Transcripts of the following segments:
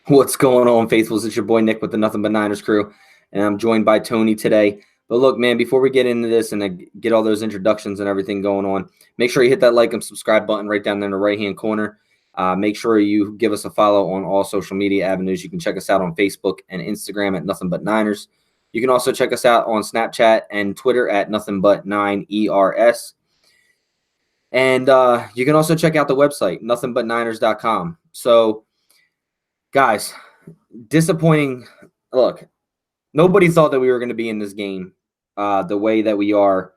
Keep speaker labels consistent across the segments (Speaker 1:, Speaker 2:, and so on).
Speaker 1: What's going on, faithfuls? It's your boy Nick with the Nothing But Niners crew, and I'm joined by Tony today. But look, man, before we get into this and get all those introductions and everything going on, make sure you hit that like and subscribe button right down there in the right-hand corner. Make sure you give us a follow on all social media avenues. You can check us out on Facebook and Instagram at Nothing But Niners. You can also check us out on Snapchat and Twitter at Nothing But 9ERS. And you can also check out the website, nothingbutniners.com. So, guys, disappointing. Look, nobody thought that we were going to be in this game the way that we were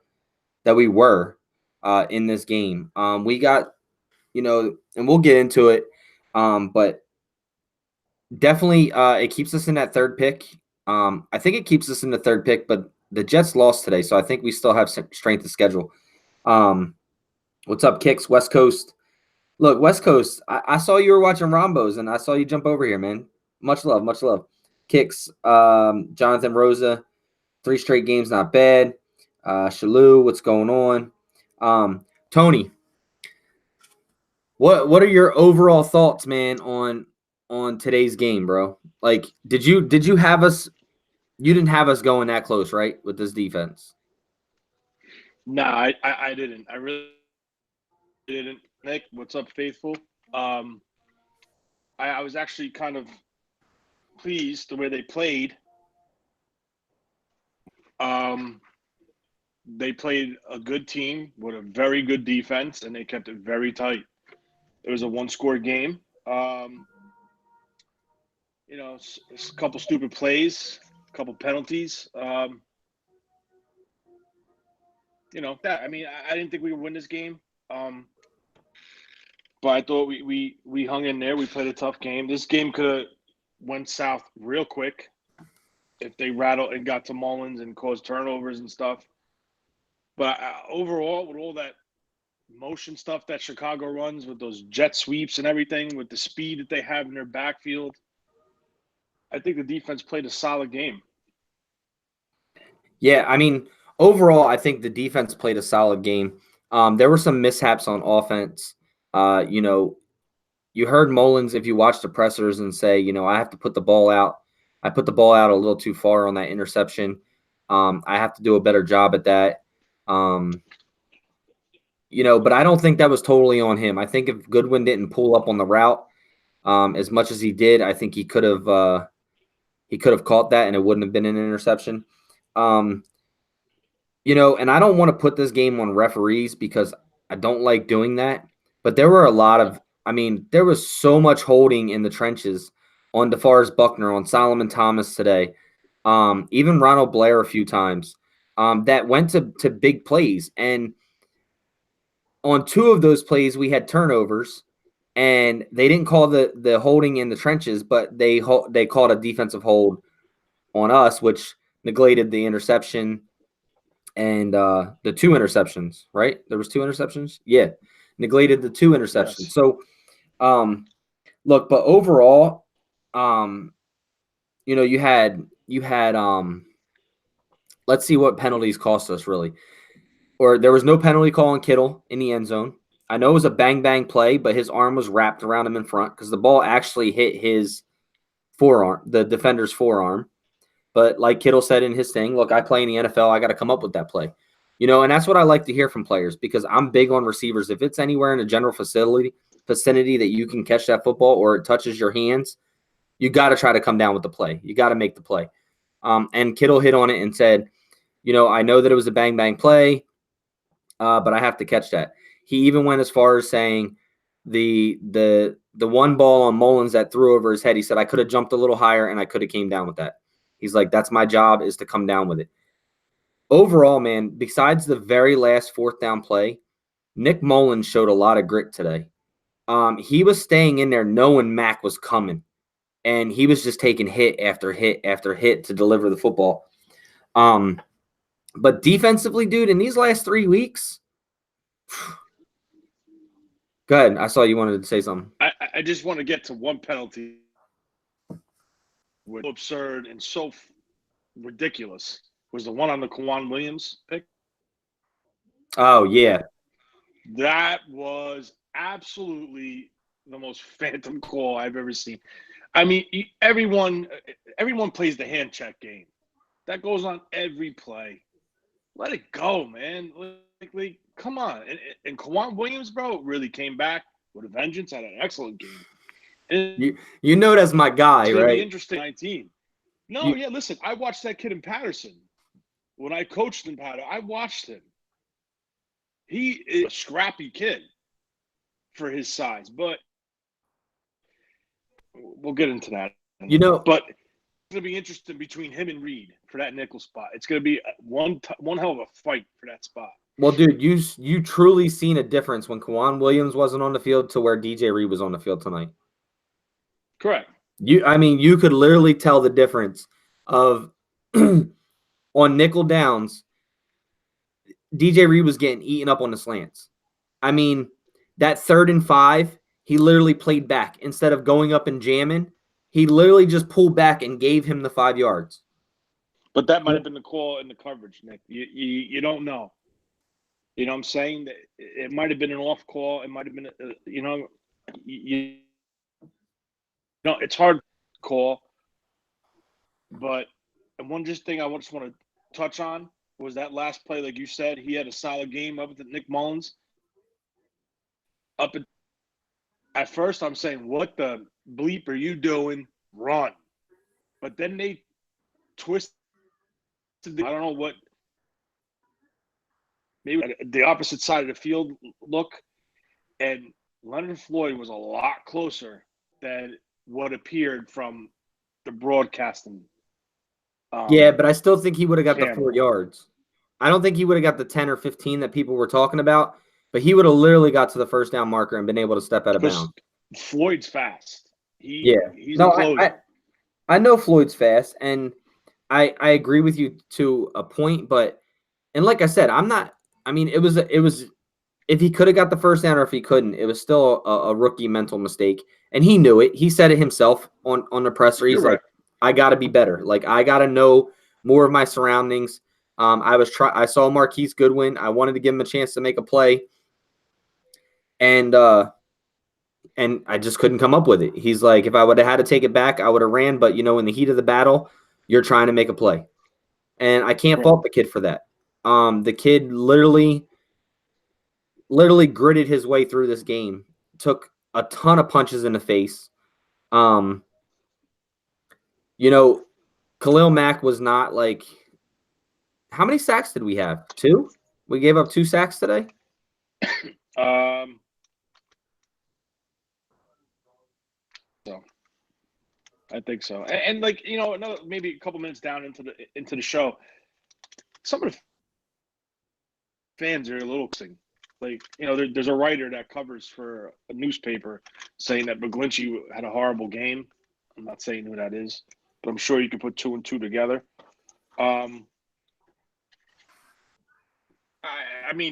Speaker 1: in this game. We got, and we'll get into it, but definitely it keeps us in that third pick. I think it keeps us in the third pick, but the Jets lost today, so I think we still have strength of schedule. What's up, Kicks, West Coast? Look, West Coast, I saw you were watching Rambos, and I saw you jump over here, man. Much love, much love. Kicks, Jonathan Rosa, 3 straight games, not bad. Shalou, what's going on? Tony, what are your overall thoughts, man, on today's game, bro? Like, did you have us? You didn't have us going that close, right, with this defense?
Speaker 2: No, I didn't. I really didn't. Nick, what's up, faithful? I was actually kind of pleased the way they played. They played a good team with a very good defense, and they kept it very tight. It was a one-score game. A couple stupid plays, a couple penalties. I didn't think we would win this game. But I thought we hung in there. We played a tough game. This game could have went south real quick if they rattled and got to Mullins and caused turnovers and stuff. But overall, with all that motion stuff that Chicago runs, with those jet sweeps and everything, with the speed that they have in their backfield, I think the defense played a solid game.
Speaker 1: Yeah, I mean, overall, I think the defense played a solid game. There were some mishaps on offense. You heard Mullins, if you watch the pressers, and say, I have to put the ball out. I put the ball out a little too far on that interception. I have to do a better job at that. But I don't think that was totally on him. I think if Goodwin didn't pull up on the route as much as he did, I think he could have caught that and it wouldn't have been an interception. And I don't want to put this game on referees because I don't like doing that. But there were there was so much holding in the trenches on DeForest Buckner, on Solomon Thomas today, even Ronald Blair a few times, that went to big plays. And on 2 of those plays, we had turnovers, and they didn't call the holding in the trenches, but they called a defensive hold on us, which neglected the interception and the 2 interceptions, right? There was 2 interceptions? Yeah. Neglected the 2 interceptions. Yes. So, look, but overall, you had let's see what penalties cost us, really. Or there was no penalty call on Kittle in the end zone. I know it was a bang play, but his arm was wrapped around him in front because the ball actually hit his forearm, the defender's forearm. But like Kittle said in his thing, look, I play in the NFL. I got to come up with that play. And that's what I like to hear from players because I'm big on receivers. If it's anywhere in a general vicinity that you can catch that football or it touches your hands, you got to try to come down with the play. You got to make the play. And Kittle hit on it and said, I know that it was a bang play, but I have to catch that. He even went as far as saying the one ball on Mullins that threw over his head, he said, I could have jumped a little higher and I could have came down with that. He's like, that's my job, is to come down with it. Overall, man, besides the very last 4th down play, Nick Mullins showed a lot of grit today. He was staying in there knowing Mac was coming, and he was just taking hit after hit after hit to deliver the football. But defensively, dude, in these last 3 weeks, go ahead. I saw you wanted to say something.
Speaker 2: I just want to get to one penalty, which was absurd and so ridiculous. Was the one on the Kwan Williams pick?
Speaker 1: Oh, yeah.
Speaker 2: That was absolutely the most phantom call I've ever seen. I mean, everyone plays the hand check game. That goes on every play. Let it go, man. Like come on. And Kawhi Williams, bro, really came back with a vengeance. Had an excellent game. And
Speaker 1: You know that's my guy,
Speaker 2: it's gonna be
Speaker 1: right?
Speaker 2: interesting. 19. No,
Speaker 1: You,
Speaker 2: yeah. Listen, I watched that kid in Patterson when I coached in Patterson. I watched him. He is a scrappy kid for his size, but we'll get into that.
Speaker 1: you know,
Speaker 2: But it's going to be interesting between him and Reed for that nickel spot. It's going to be one hell of a fight for that spot.
Speaker 1: well, dude, you truly seen a difference when Kawhi Williams wasn't on the field to where DJ Reed was on the field tonight.
Speaker 2: Correct.
Speaker 1: I mean, you could literally tell the difference of on nickel downs. DJ Reed was getting eaten up on the slants. I mean, that 3rd and 5, he literally played back instead of going up and jamming. He literally just pulled back and gave him the 5 yards.
Speaker 2: But that might have been the call in the coverage, Nick. You don't know. You know what I'm saying? It might have been an off call. It might have been, it's hard to call. But and one just thing I just want to touch on was that last play, like you said, he had a solid game up at Nick Mullins. At first, I'm saying, what the bleep are you doing? Run. But then they twisted. I don't know what. Maybe the opposite side of the field look, and Leonard Floyd was a lot closer than what appeared from the broadcasting.
Speaker 1: Yeah, but I still think he would have got
Speaker 2: camera.
Speaker 1: the 4 yards. I don't think he would have got the 10 or 15 that people were talking about, but he would have literally got to the first down marker and been able to step out of bounds.
Speaker 2: Floyd's fast. He's
Speaker 1: no,
Speaker 2: a closer.
Speaker 1: I know Floyd's fast, and I agree with you to a point, but and like I said, it was if he could have got the first down or if he couldn't, it was still a rookie mental mistake, and he knew it. He said it himself on the presser. He's like, I got to be better. Like, I got to know more of my surroundings. I saw Marquise Goodwin. I wanted to give him a chance to make a play, and I just couldn't come up with it. He's like, if I would have had to take it back, I would have ran. But in the heat of the battle, you're trying to make a play, and I can't fault the kid for that. The kid literally gritted his way through this game. Took a ton of punches in the face. Khalil Mack was not like. How many sacks did we have? 2? We gave up 2 sacks today?
Speaker 2: I think so. And like, another maybe a couple minutes down into the show, some of the fans are a little like, there's a writer that covers for a newspaper saying that McGlinchey had a horrible game. I'm not saying who that is, but I'm sure you can put 2 and 2 together.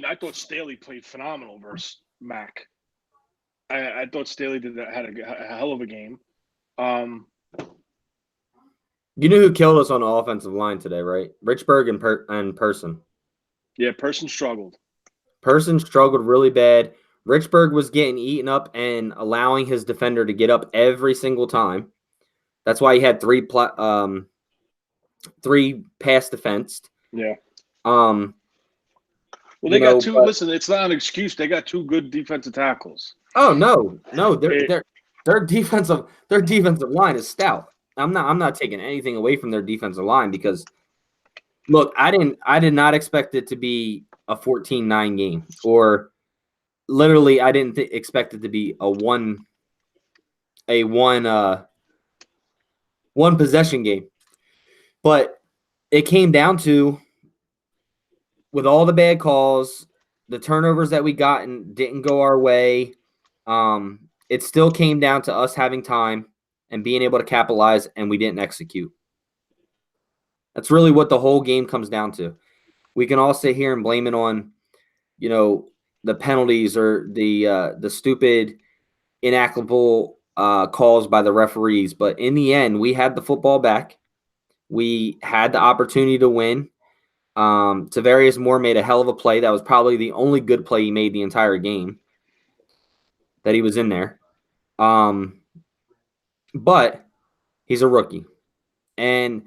Speaker 2: I thought Staley played phenomenal versus Mac. I thought Staley had a hell of a game.
Speaker 1: You know who killed us on the offensive line today, right? Richburg and Person.
Speaker 2: Yeah, Person struggled.
Speaker 1: Person struggled really bad. Richburg was getting eaten up and allowing his defender to get up every single time. That's why he had 3 pass defensed.
Speaker 2: Yeah. Well, they got 2. Listen, it's not an excuse. They got 2 good defensive tackles.
Speaker 1: Oh no, their defensive line is stout. I'm not taking anything away from their defensive line because, look, I did not expect it to be a 14-9 game, or literally I didn't expect it to be a one possession game. But it came down to, with all the bad calls, the turnovers that we got and didn't go our way, it still came down to us having time and being able to capitalize, and we didn't execute. That's really what the whole game comes down to. We can all sit here and blame it on, the penalties or the stupid, inapplicable calls by the referees. But in the end, we had the football back. We had the opportunity to win. Tavarius Moore made a hell of a play. That was probably the only good play he made the entire game that he was in there. But He's a rookie. And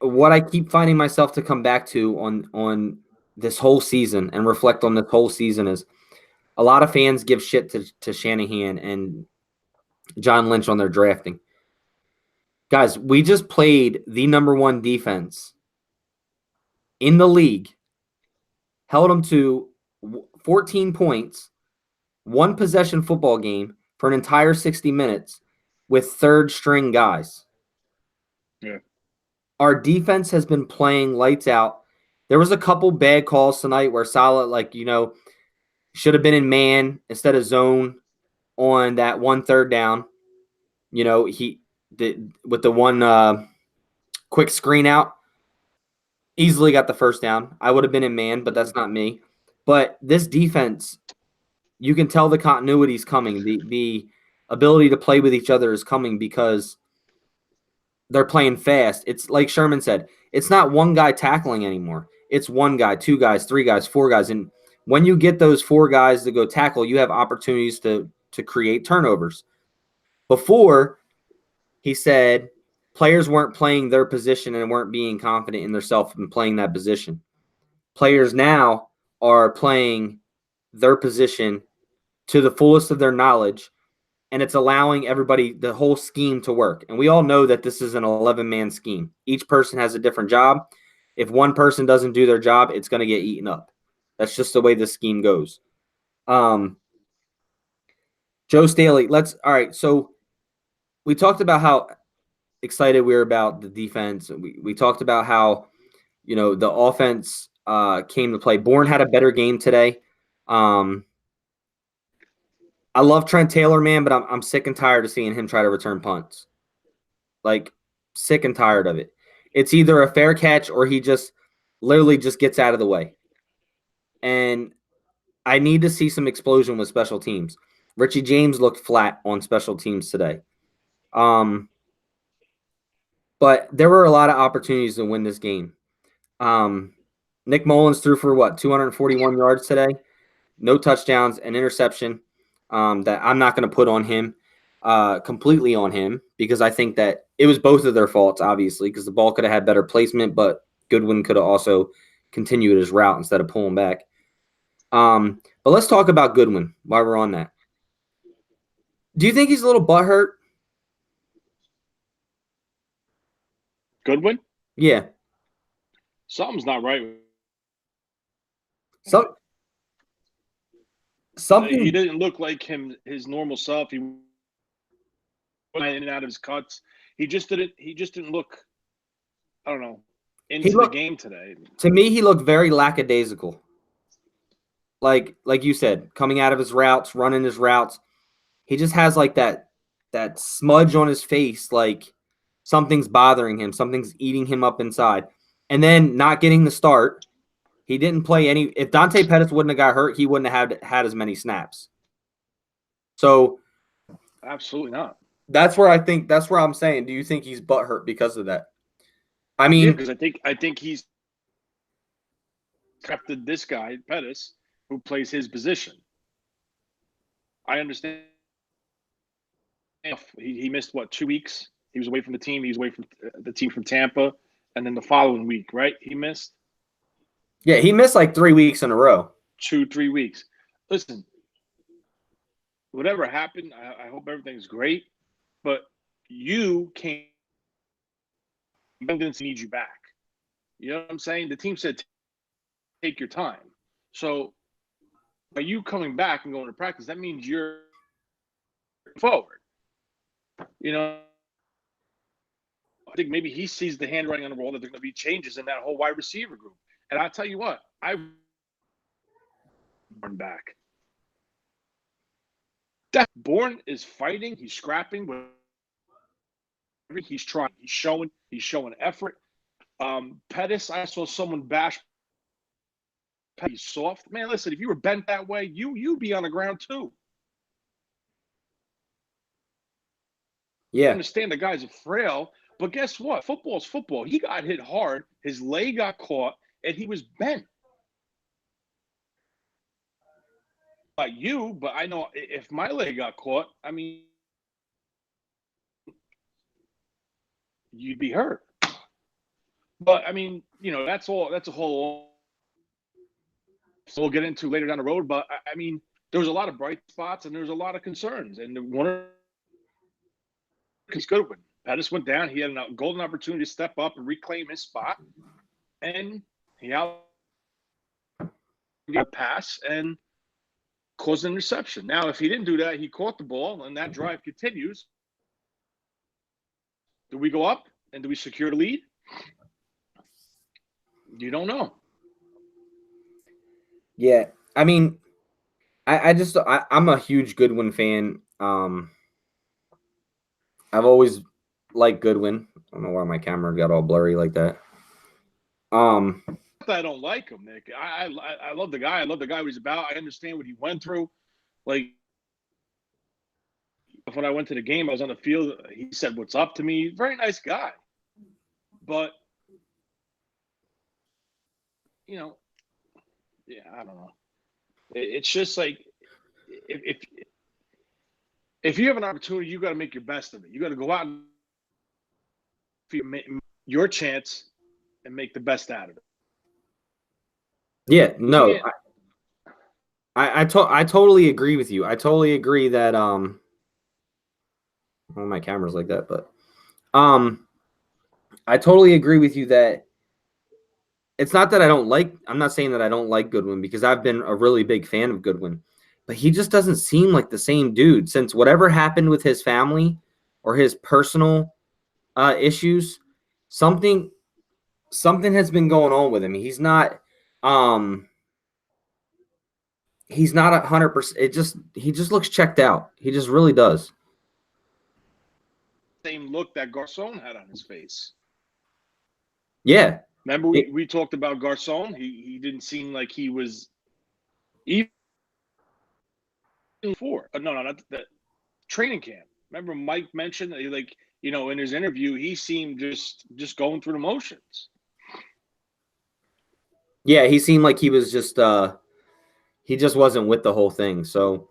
Speaker 1: what I keep finding myself to come back to on this whole season and reflect on this whole season is a lot of fans give shit to Shanahan and John Lynch on their drafting. Guys, we just played the number one defense in the league, held them to 14 points, one possession football game for an entire 60 minutes with third string guys.
Speaker 2: Yeah.
Speaker 1: Our defense has been playing lights out. There was a couple bad calls tonight where Saleh, should have been in man instead of zone on that 1 3rd down. He did with the one quick screen out, easily got the first down. I would have been in man, but that's not me. But this defense, you can tell the continuity is coming. The ability to play with each other is coming because they're playing fast. It's like Sherman said, it's not one guy tackling anymore. It's one guy, two guys, three guys, four guys. And when you get those four guys to go tackle, you have opportunities to create turnovers. Before, he said players weren't playing their position and weren't being confident in themselves and playing that position. Players now are playing their position to the fullest of their knowledge, and it's allowing everybody, the whole scheme, to work. And we all know that this is an 11-man scheme. Each person has a different job. If one person doesn't do their job, it's going to get eaten up. That's just the way the scheme goes. Joe Staley, all right, so we talked about how excited we were about the defense. We talked about how, the offense came to play. Bourne had a better game today. I love Trent Taylor, man, but I'm sick and tired of seeing him try to return punts. Like, sick and tired of it. It's either a fair catch or he just literally just gets out of the way. And I need to see some explosion with special teams. Richie James looked flat on special teams today. But there were a lot of opportunities to win this game. Nick Mullins threw for 241 yards today? No touchdowns, an interception that I'm not going to put on him, completely on him, because I think that it was both of their faults, obviously, because the ball could have had better placement, but Goodwin could have also continued his route instead of pulling back. But let's talk about Goodwin while we're on that. Do you think he's a little butthurt?
Speaker 2: Goodwin?
Speaker 1: Yeah.
Speaker 2: Something's not right.
Speaker 1: Something.
Speaker 2: He didn't look like his normal self. He went in and out of his cuts. He just didn't look, I don't know, into the game today.
Speaker 1: To me, he looked very lackadaisical. Like you said, coming out of his routes, running his routes. He just has like that smudge on his face, like something's bothering him, something's eating him up inside. And then not getting the start. He didn't play any. If Dante Pettis wouldn't have got hurt, he wouldn't have had as many snaps. So,
Speaker 2: absolutely not.
Speaker 1: That's where I'm saying, do you think he's butthurt because of that? I mean,
Speaker 2: because I think he's drafted this guy Pettis, who plays his position. I understand. He missed 2 weeks. He was away from the team. He was away from the team from Tampa, and then the following week, right? He missed.
Speaker 1: Yeah, he missed like 3 weeks in a row.
Speaker 2: 2-3 weeks. Listen, whatever happened, I hope everything's great. But you can't. I'm going to need you back. You know what I'm saying? The team said, take your time. So by you coming back and going to practice, that means you're forward. I think maybe he sees the handwriting on the wall that there's going to be changes in that whole wide receiver group. And I'll tell you what, I run back. That Bourne is fighting. He's scrapping. He's trying. He's showing effort. Pettis, I saw someone bash. He's soft. Man, listen, if you were bent that way, you'd be on the ground too.
Speaker 1: Yeah.
Speaker 2: I understand the guy's frail, but guess what? Football's football. He got hit hard. His leg got caught, and he was bent. But I know if my leg got caught, I mean, you'd be hurt. But I mean, that's all. That's a whole. So we'll get into later down the road. But I mean, there was a lot of bright spots and there was a lot of concerns. And one of Goodwin, Pettis went down. He had a golden opportunity to step up and reclaim his spot, and he got a pass and caused an interception. Now, if he didn't do that, he caught the ball, and that drive continues. Do we go up and do we secure the lead? You don't know.
Speaker 1: Yeah, I mean, I'm a huge Goodwin fan. I've always liked Goodwin. I don't know why my camera got all blurry like that.
Speaker 2: I don't like him, Nick. I love the guy. I love the guy what he's about. I understand what he went through. Like, when I went to the game, I was on the field. He said, "What's up?" to me. Very nice guy. But, yeah, I don't know. It's just like if you have an opportunity, you got to make your best of it. You got to go out and your chance and make the best out of it.
Speaker 1: Yeah, no, I totally agree with you. I totally agree that well, my camera's like that, but I totally agree with you that it's not that I'm not saying that I don't like Goodwin, because I've been a really big fan of Goodwin, but he just doesn't seem like the same dude since whatever happened with his family or his personal issues. Something has been going on with him. He's not 100%. He just looks checked out. He just really does.
Speaker 2: Same look that Garcon had on his face.
Speaker 1: Yeah.
Speaker 2: Remember we talked about Garcon? He didn't seem like he was even before. No, not that training camp. Remember Mike mentioned that in his interview, he seemed just going through the motions.
Speaker 1: Yeah, he seemed like he was just he just wasn't with the whole thing. So,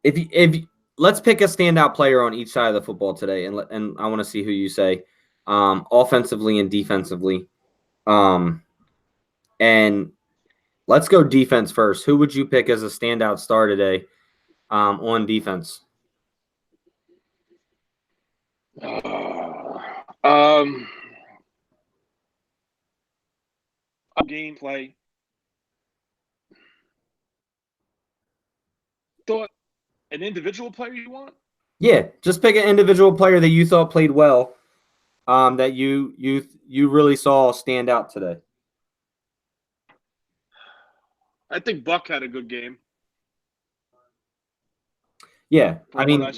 Speaker 1: if let's pick a standout player on each side of the football today, and I want to see who you say, offensively and defensively, and let's go defense first. Who would you pick as a standout star today, on defense?
Speaker 2: Gameplay. Thought an individual player you want?
Speaker 1: Yeah, just pick an individual player that you thought played well, that you really saw stand out today.
Speaker 2: I think Buck had a good game.
Speaker 1: Yeah,
Speaker 2: I mean, I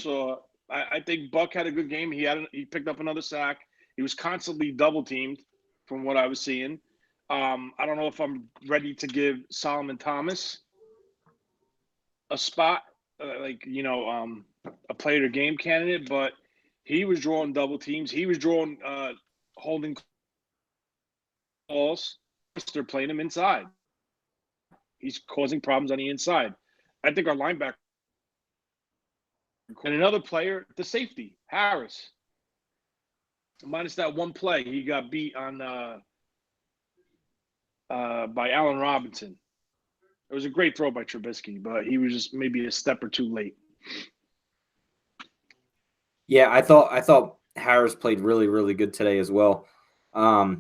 Speaker 2: think Buck had a good game. He picked up another sack. He was constantly double teamed, from what I was seeing. I don't know if I'm ready to give Solomon Thomas a spot, a player to game candidate, but he was drawing double teams. He was drawing holding calls. They're playing him inside. He's causing problems on the inside. I think our linebacker and another player, the safety, Harris. Minus that one play, he got beat on by Allen Robinson. It was a great throw by Trubisky, but he was just maybe a step or two late.
Speaker 1: Yeah, I thought Harris played really, really good today as well. I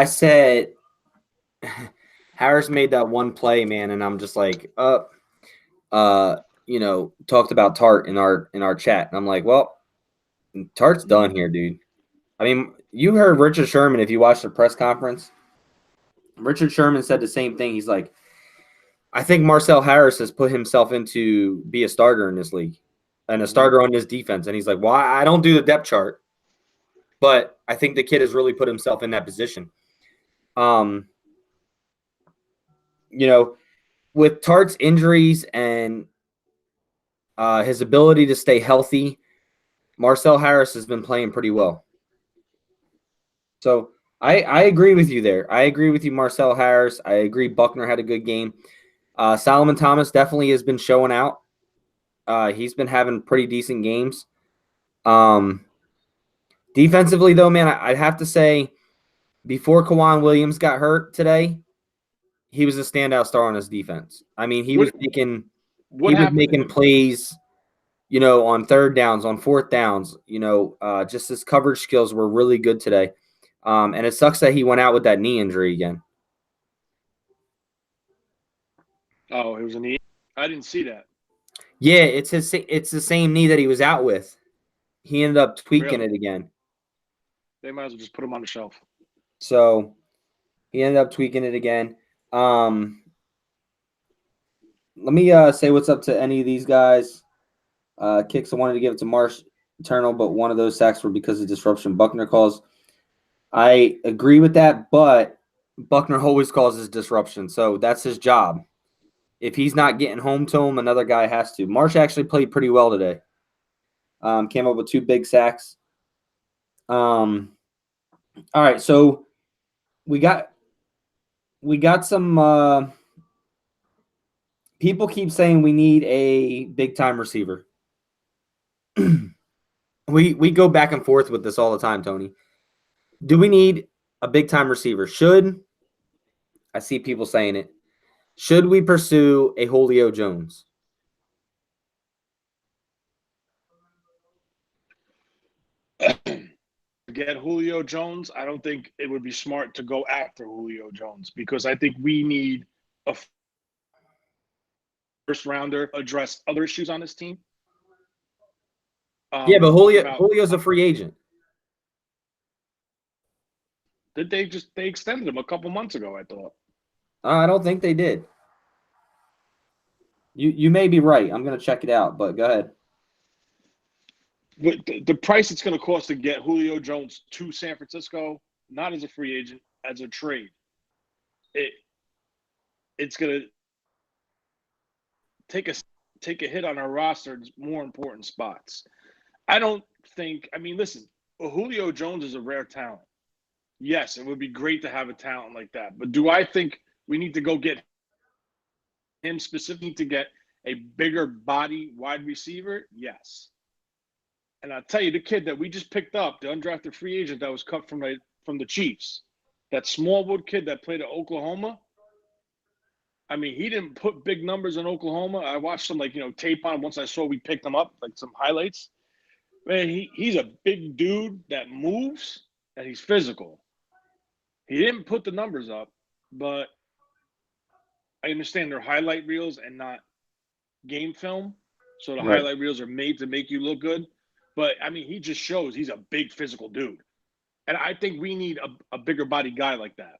Speaker 1: said Harris made that one play, man, and I'm just like, talked about Tart in our chat, and I'm like, well, Tart's done here, dude. I mean, you heard Richard Sherman if you watched the press conference. Richard Sherman said the same thing. He's like, I think Marcel Harris has put himself into be a starter in this league and a starter on this defense. And he's like, well, I don't do the depth chart, but I think the kid has really put himself in that position. With Tart's injuries and his ability to stay healthy, Marcel Harris has been playing pretty well. So I agree with you there. I agree with you, Marcel Harris. I agree Buckner had a good game. Solomon Thomas definitely has been showing out. He's been having pretty decent games. Defensively, though, man, I'd have to say before Kawhi Williams got hurt today, he was a standout star on his defense. I mean, he was
Speaker 2: What happened to
Speaker 1: making
Speaker 2: him?
Speaker 1: plays, on third downs, on fourth downs. Just his coverage skills were really good today. And it sucks that he went out with that knee injury again.
Speaker 2: Oh, it was a knee. I didn't see that.
Speaker 1: Yeah, it's the same knee that he was out with. He ended up tweaking
Speaker 2: Really?
Speaker 1: it again.
Speaker 2: They might as well just put him on the shelf.
Speaker 1: So he ended up tweaking it again. Let me say what's up to any of these guys. Kicks, I wanted to give it to Marsh Eternal, but one of those sacks were because of disruption Buckner calls. I agree with that, but Buckner always causes disruption, so that's his job. If he's not getting home to him, another guy has to. Marsh actually played pretty well today. Came up with 2 big sacks. All right, so we got some people keep saying we need a big time receiver. we go back and forth with this all the time, Tony. Do we need a big time receiver? I see people saying it. Should we pursue a Julio Jones?
Speaker 2: Get Julio Jones, I don't think it would be smart to go after Julio Jones because I think we need a first rounder address other issues on this team.
Speaker 1: Yeah, but Julio's a free agent.
Speaker 2: Did they extended him a couple months ago? I thought.
Speaker 1: I don't think they did. You may be right. I'm going to check it out, but go ahead.
Speaker 2: But the price it's going to cost to get Julio Jones to San Francisco, not as a free agent, as a trade, it's going to take a hit on our roster in more important spots. I don't think. I mean, listen, Julio Jones is a rare talent. Yes, it would be great to have a talent like that. But do I think we need to go get him specifically to get a bigger body wide receiver? Yes. And I'll tell you, the kid that we just picked up, the undrafted free agent that was cut from the Chiefs, that Smallwood kid that played at Oklahoma. I mean, he didn't put big numbers in Oklahoma. I watched some tape on him once I saw we picked him up, like some highlights. Man, he's a big dude that moves and he's physical. He didn't put the numbers up, but I understand they're highlight reels and not game film. So the highlight reels are made to make you look good. But, I mean, he just shows he's a big physical dude. And I think we need a bigger body guy like that.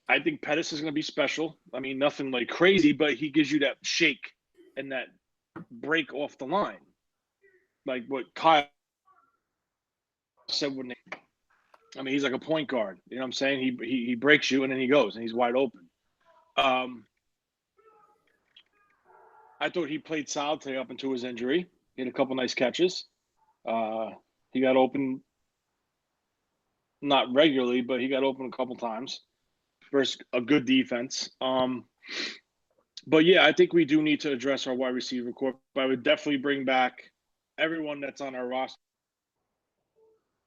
Speaker 2: I think Pettis is going to be special. I mean, nothing like crazy, but he gives you that shake and that break off the line. Like what Kyle said when he's like a point guard. You know what I'm saying? He breaks you and then he goes and he's wide open. I thought he played solid today up until his injury. He had a couple nice catches. He got open, not regularly, but he got open a couple times versus a good defense. But yeah, I think we do need to address our wide receiver corps. But I would definitely bring back everyone that's on our roster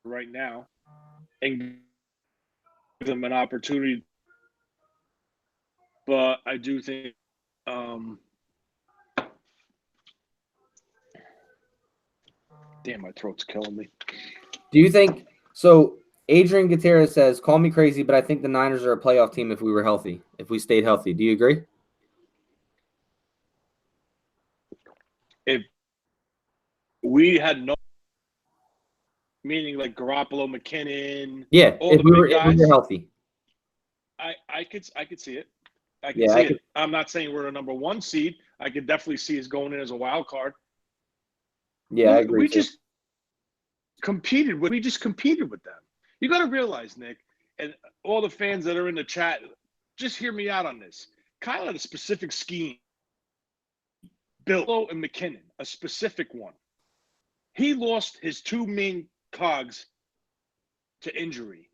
Speaker 2: right now and give them an opportunity. But I do think damn, my throat's killing me.
Speaker 1: Do you think so? Adrian Gutierrez says, "Call me crazy, but I think the Niners are a playoff team if we were healthy, if we stayed healthy." Do you agree?
Speaker 2: If we had no, meaning like Garoppolo, McKinnon,
Speaker 1: yeah, if we were healthy,
Speaker 2: I could see it. I can see it. I'm not saying we're a number 1 seed. I could definitely see us going in as a wild card.
Speaker 1: Yeah, I agree.
Speaker 2: We just competed with them. You got to realize, Nick, and all the fans that are in the chat, just hear me out on this. Kyle had a specific scheme. Bill and McKinnon, a specific one. He lost his 2 main cogs to injury.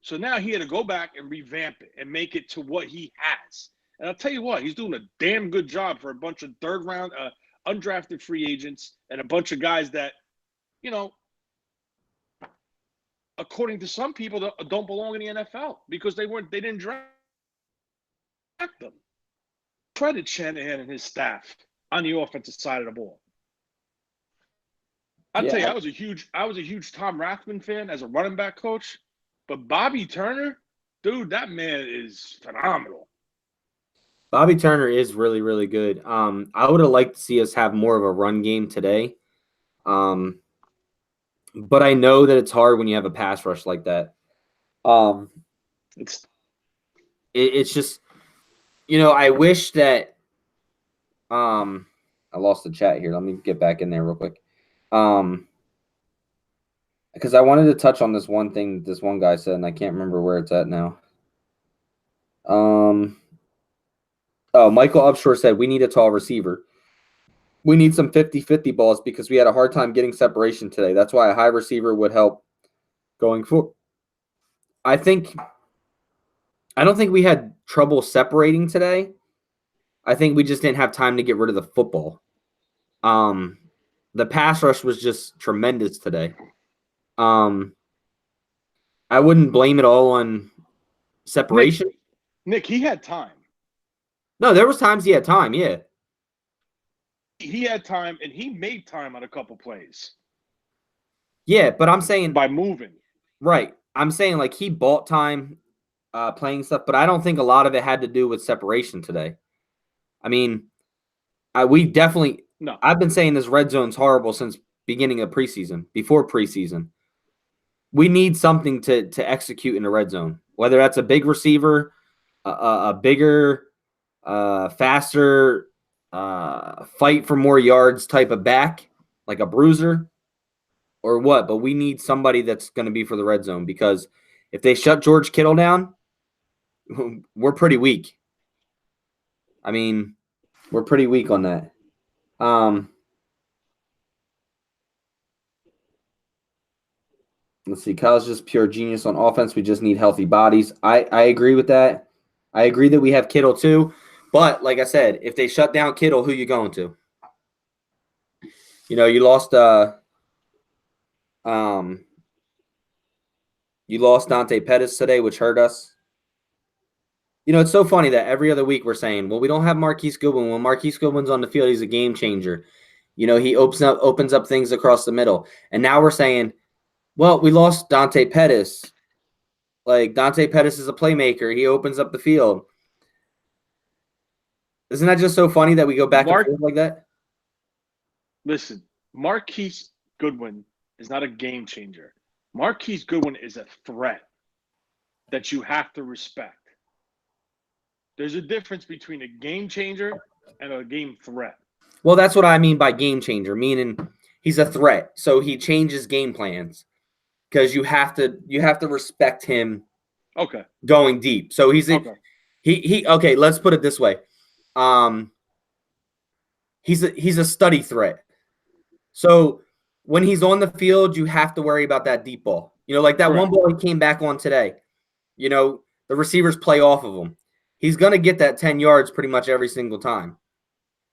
Speaker 2: So now he had to go back and revamp it and make it to what he has. And I'll tell you what, he's doing a damn good job for a bunch of third round, undrafted free agents and a bunch of guys that, according to some people, don't belong in the NFL because they didn't draft them. Credit Shanahan and his staff on the offensive side of the ball. I'll tell you, I was a huge Tom Rathman fan as a running back coach, but Bobby Turner, dude, that man is phenomenal.
Speaker 1: Bobby Turner is really, really good. I would have liked to see us have more of a run game today. But I know that it's hard when you have a pass rush like that. It's just, I wish that I lost the chat here. Let me get back in there real quick. Because I wanted to touch on this one thing this one guy said, and I can't remember where it's at now. Michael Upshur said, we need a tall receiver. We need some 50-50 balls because we had a hard time getting separation today. That's why a high receiver would help going forward. I don't think we had trouble separating today. I think we just didn't have time to get rid of the football. The pass rush was just tremendous today. I wouldn't blame it all on separation.
Speaker 2: Nick, he had time.
Speaker 1: No, there was times he had time, yeah.
Speaker 2: He had time, and he made time on a couple plays.
Speaker 1: Yeah, but I'm saying
Speaker 2: by moving.
Speaker 1: Right. I'm saying like he bought time playing stuff, but I don't think a lot of it had to do with separation today. I mean, we definitely
Speaker 2: no.
Speaker 1: I've been saying this red zone's horrible since beginning of preseason, before preseason. We need something to execute in the red zone, whether that's a big receiver, a bigger, faster, fight for more yards type of back, like a bruiser or what. But we need somebody that's going to be for the red zone, because if they shut George Kittle down, we're pretty weak. I mean, we're pretty weak on that. Let's see. Kyle's just pure genius on offense. We just need healthy bodies. I agree with that. I agree that we have Kittle too. But like I said, if they shut down Kittle, who you going to? You lost Dante Pettis today, which hurt us. It's so funny that every other week we're saying, well, we don't have Marquise Goodwin. When Marquise Goodwin's on the field, he's a game changer. He opens up things across the middle. And now we're saying, well, we lost Dante Pettis. Like, Dante Pettis is a playmaker. He opens up the field. Isn't that just so funny that we go back and forth like that?
Speaker 2: Listen, Marquise Goodwin is not a game changer. Marquise Goodwin is a threat that you have to respect. There's a difference between a game changer and a game threat.
Speaker 1: Well, that's what I mean by game changer, meaning he's a threat. So he changes game plans because you have to respect him.
Speaker 2: Okay.
Speaker 1: Going deep. So he's okay, let's put it this way. He's a study threat. So when he's on the field, you have to worry about that deep ball. Like that one ball he came back on today. The receivers play off of him. He's going to get that 10 yards pretty much every single time.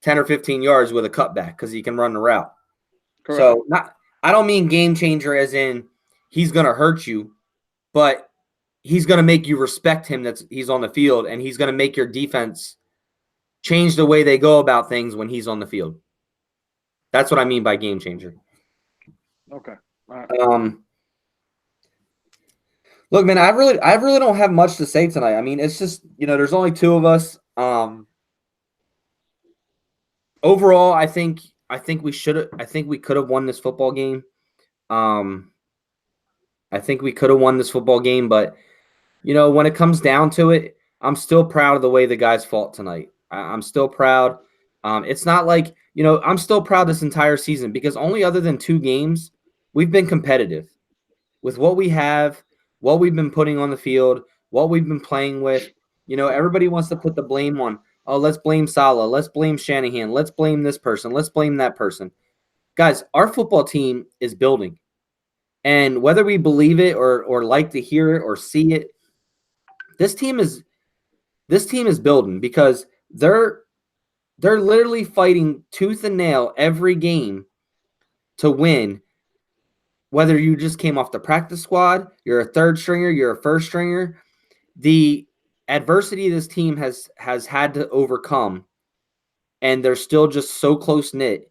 Speaker 1: 10 or 15 yards with a cutback because he can run the route. Correct. So I don't mean game changer as in he's going to hurt you, but he's going to make you respect him that he's on the field, and he's going to make your defense change the way they go about things when he's on the field. That's what I mean by game changer.
Speaker 2: Okay. All right.
Speaker 1: Look, man, I really don't have much to say tonight. I mean, it's just, there's only two of us. Overall, I think we could have won this football game. I think we could have won this football game, but when it comes down to it, I'm still proud of the way the guys fought tonight. I'm still proud. It's not like, I'm still proud this entire season because only other than 2 games, we've been competitive with what we have, what we've been putting on the field, what we've been playing with. Everybody wants to put the blame on, let's blame Saleh, let's blame Shanahan, let's blame this person, let's blame that person. Guys, our football team is building. And whether we believe it or like to hear it or see it, this team is building because they're They're literally fighting tooth and nail every game to win. Whether you just came off the practice squad, you're a third stringer, you're a first stringer, the adversity this team has had to overcome, and they're still just so close knit.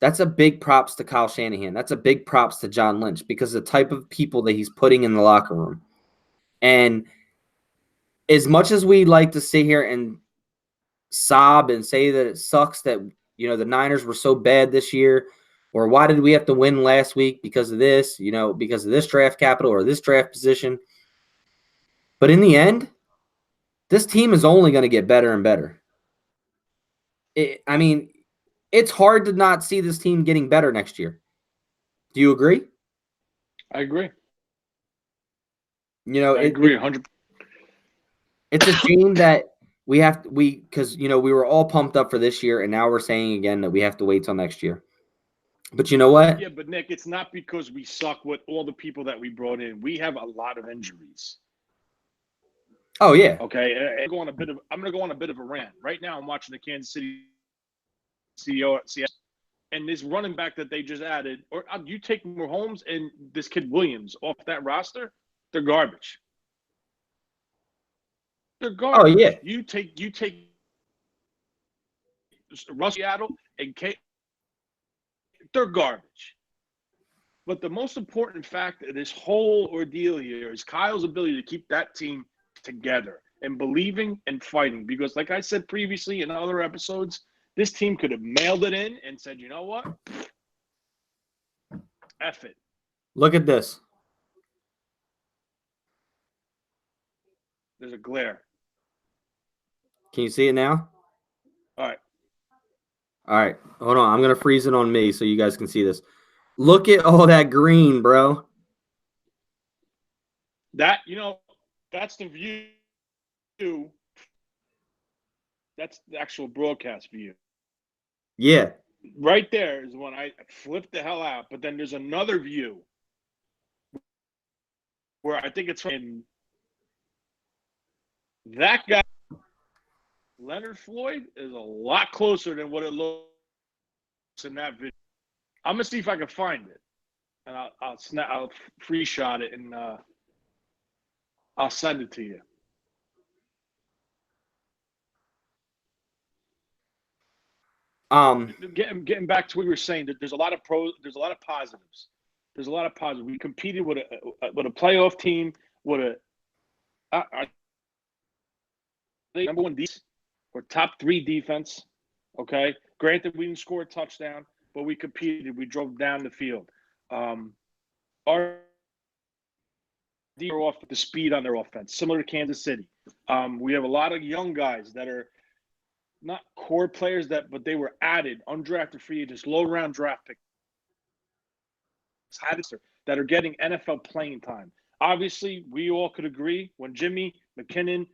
Speaker 1: That's a big props to Kyle Shanahan. That's a big props to John Lynch because of the type of people that he's putting in the locker room. And as much as we like to sit here and sob and say that it sucks that, you know, the Niners were so bad this year, or why did we have to win last week because of this, you know, because of this draft capital or this draft position. But in the end, this team is only going to get better and better. I mean, it's hard to not see this team getting better next year. Do you agree?
Speaker 2: I agree.
Speaker 1: You know,
Speaker 2: I agree 100%.
Speaker 1: It's a shame that because, you know, we were all pumped up for this year, and now we're saying again that we have to wait till next year. But you know what?
Speaker 2: Yeah, but Nick, it's not because we suck with all the people that we brought in. We have a lot of injuries.
Speaker 1: Oh yeah.
Speaker 2: Okay, I'm going to go on a bit of a rant. Right now, I'm watching the Kansas City CEO, and this running back that they just added, or you take Mahomes and this kid Williams off that roster, they're garbage. They're garbage.
Speaker 1: Oh yeah.
Speaker 2: You take Russ Seattle and Kate, they're garbage. But the most important fact of this whole ordeal here is Kyle's ability to keep that team together and believing and fighting. Because like I said previously in other episodes, this team could have mailed it in and said, you know what? F it.
Speaker 1: Look at this.
Speaker 2: There's a glare.
Speaker 1: Can you see it now?
Speaker 2: All right.
Speaker 1: All right. Hold on. I'm going to freeze it on me so you guys can see this. Look at all that green, bro.
Speaker 2: That, you know, that's the view. That's the actual broadcast view.
Speaker 1: Yeah.
Speaker 2: Right there is when I flipped the hell out. But then there's another view where I think it's in that guy, Leonard Floyd, is a lot closer than what it looks in that video. I'm gonna see if I can find it, and I'll free shot it and I'll send it to you. Getting back to what we were saying, that there's a lot of pros, there's a lot of positives. There's a lot of positives. We competed with a playoff team, with a number one defense or top 3 defense. Okay, granted we didn't score a touchdown, but we competed. We drove down the field. Our off the speed on their offense, similar to Kansas City. We have a lot of young guys that are not core players but they were added, undrafted free agents, low round draft picks that are getting NFL playing time. Obviously, we all could agree when Jimmy McKinnon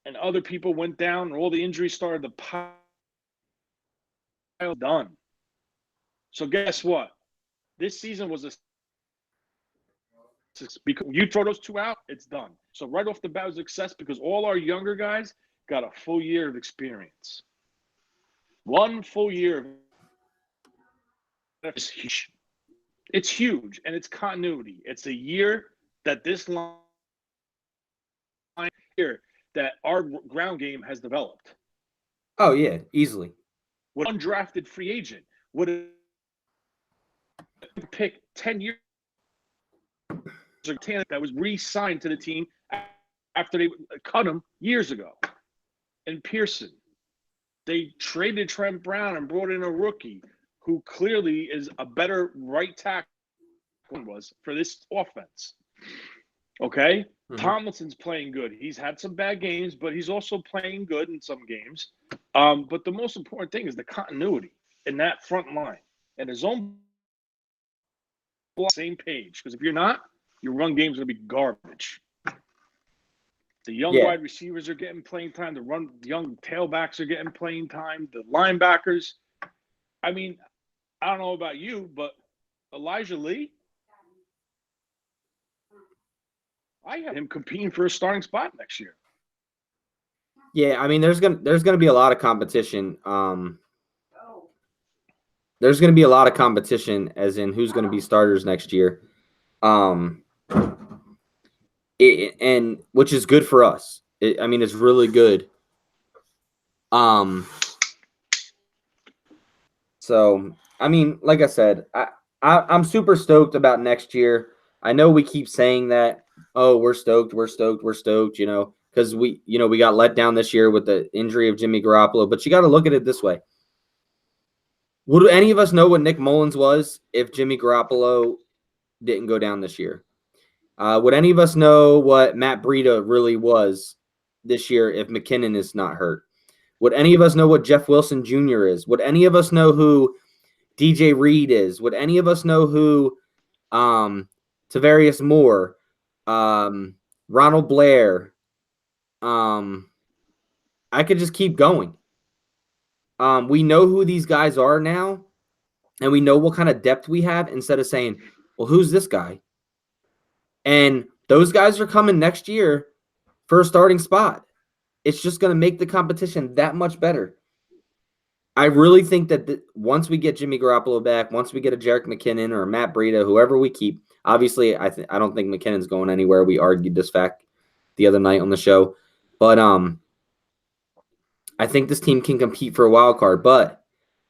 Speaker 2: and other people went down and all the injuries started to pile done. So guess what? This season was because you throw those 2 out, it's done. So right off the bat was success because all our younger guys got a full year of experience. 1 full year. It's huge. It's huge, and it's continuity. It's a year that this line here that our ground game has developed.
Speaker 1: Oh yeah, easily.
Speaker 2: With undrafted free agent would have picked 10 years that was re-signed to the team after they cut him years ago. And Pearson, they traded Trent Brown and brought in a rookie who clearly is a better right tackle than was for this offense. Okay? Mm-hmm. Tomlinson's playing good. He's had some bad games, but he's also playing good in some games. But the most important thing is the continuity in that front line and his own same page. Because if you're not, your run game's going to be garbage. The young wide receivers are getting playing time. The young tailbacks are getting playing time. The linebackers. I mean, I don't know about you, but Elijah Lee, I have him competing for a starting spot next year.
Speaker 1: Yeah, I mean, there's gonna be a lot of competition. There's gonna be a lot of competition, as in who's gonna be starters next year. Um, and which is good for us. I mean, it's really good. So I mean, like I said, I'm super stoked about next year. I know we keep saying that. Oh, we're stoked, we're stoked, we're stoked. Because we got let down this year with the injury of Jimmy Garoppolo. But you got to look at it this way: would any of us know what Nick Mullins was if Jimmy Garoppolo didn't go down this year? Would any of us know what Matt Breida really was this year if McKinnon is not hurt? Would any of us know what Jeff Wilson Jr. is? Would any of us know who DJ Reed is? Would any of us know who Tavarius Moore, Ronald Blair? I could just keep going. We know who these guys are now, and we know what kind of depth we have instead of saying, well, who's this guy? And those guys are coming next year for a starting spot. It's just going to make the competition that much better. I really think that once we get Jimmy Garoppolo back, once we get a Jerick McKinnon or a Matt Breida, whoever we keep, obviously I don't think McKinnon's going anywhere. We argued this fact the other night on the show. But I think this team can compete for a wild card. But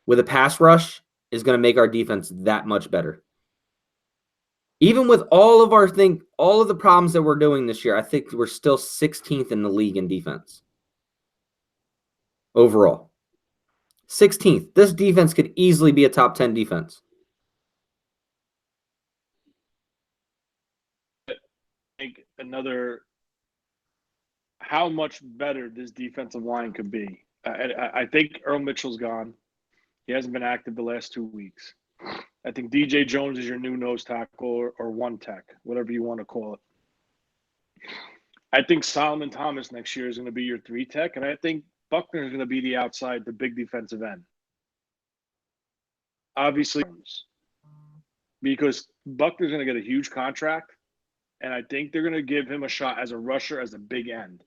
Speaker 1: with a pass rush is going to make our defense that much better. Even with all of the problems that we're doing this year, I think we're still 16th in the league in defense overall. 16th. This defense could easily be a top 10 defense.
Speaker 2: I think how much better this defensive line could be. I think Earl Mitchell's gone. He hasn't been active the last 2 weeks. I think DJ Jones is your new nose tackle or one tech, whatever you want to call it. I think Solomon Thomas next year is going to be your 3 tech, and I think Buckner is going to be the big defensive end. Obviously, because Buckner's going to get a huge contract, and I think they're going to give him a shot as a rusher, as a big end.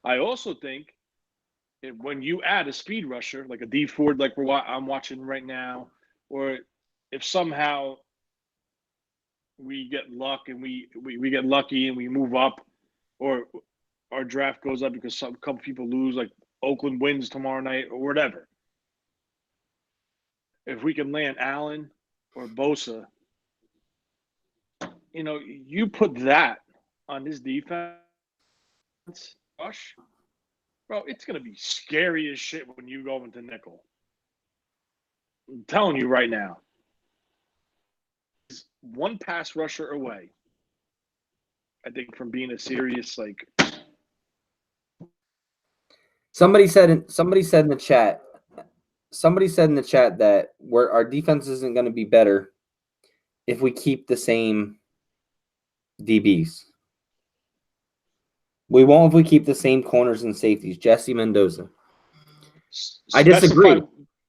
Speaker 2: I also think when you add a speed rusher, like a D Ford, like I'm watching right now, or if somehow we get luck and we get lucky and we move up, or our draft goes up because a couple people lose, like Oakland wins tomorrow night or whatever. If we can land Allen or Bosa, you put that on this defense rush, bro, it's going to be scary as shit when you go into nickel. I'm telling you right now. One pass rusher away, I think, from being a serious, like.
Speaker 1: Somebody said in the chat that our defense isn't going to be better if we keep the same DBs. We won't if we keep the same corners and safeties. Jesse Mendoza. I disagree.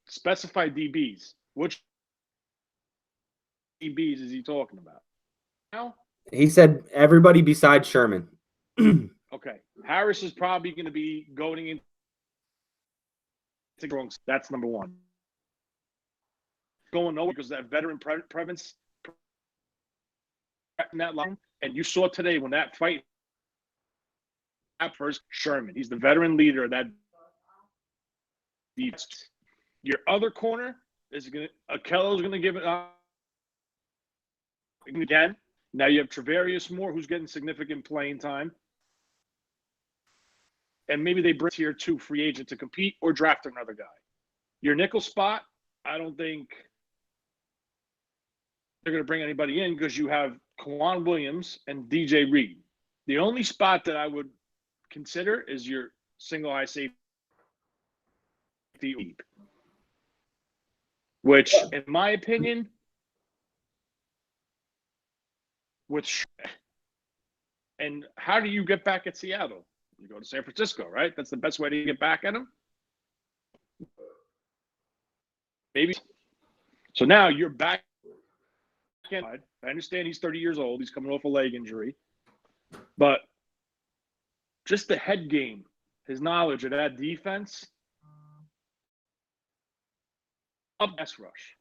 Speaker 2: Specify DBs. Which DBs is he talking about? Now?
Speaker 1: He said everybody besides Sherman.
Speaker 2: Okay. Harris is probably going to be going into. That's number one. Going nowhere because that veteran presence in that line. And you saw today when that fight at first, Sherman. He's the veteran leader of that defense. Your other corner is Akello's going to give it up again. Now you have Tavarius Moore, who's getting significant playing time. And maybe they bring here 2 free agent to compete or draft another guy. Your nickel spot, I don't think they're going to bring anybody in because you have Kwan Williams and DJ Reed. The only spot that I would consider is your single high safety, which, in my opinion, and how do you get back at Seattle? You go to San Francisco, right? That's the best way to get back at him. Maybe. So now you're back. I understand he's 30 years old. He's coming off a leg injury. But just the head game his knowledge of that defense, up pass rush.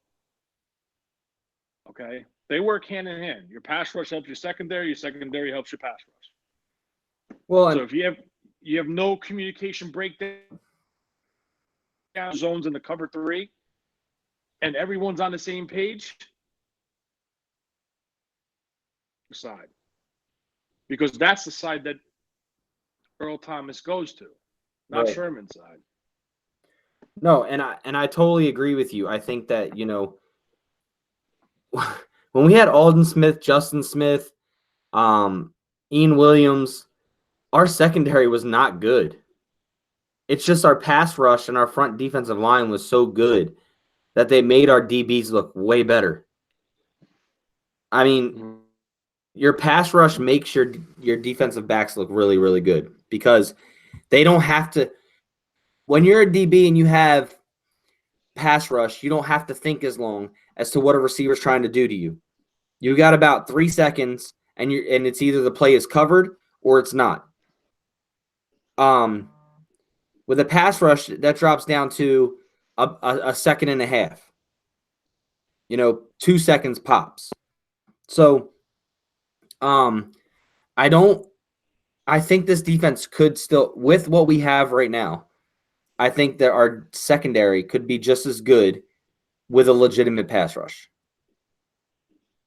Speaker 2: Okay? They work hand in hand. Your pass rush helps your secondary helps your pass rush.
Speaker 1: Well,
Speaker 2: So if you have no communication breakdown zones in the cover 3 and everyone's on the same page, side. Because that's the side that Earl Thomas goes to, not
Speaker 1: right.
Speaker 2: Sherman's side.
Speaker 1: No, and I totally agree with you. I think that, you know, when we had Alden Smith, Justin Smith, Ian Williams, our secondary was not good. It's just our pass rush and our front defensive line was so good that they made our DBs look way better. I mean, your pass rush makes your defensive backs look really, really good because they don't have to – when you're a DB and you have pass rush, you don't have to think as long as to what a receiver's trying to do to you. You got about 3 seconds, and it's either the play is covered or it's not. With a pass rush, that drops down to a second and a half. 2 seconds pops. So, I think this defense could still, with what we have right now, I think that our secondary could be just as good with a legitimate pass rush.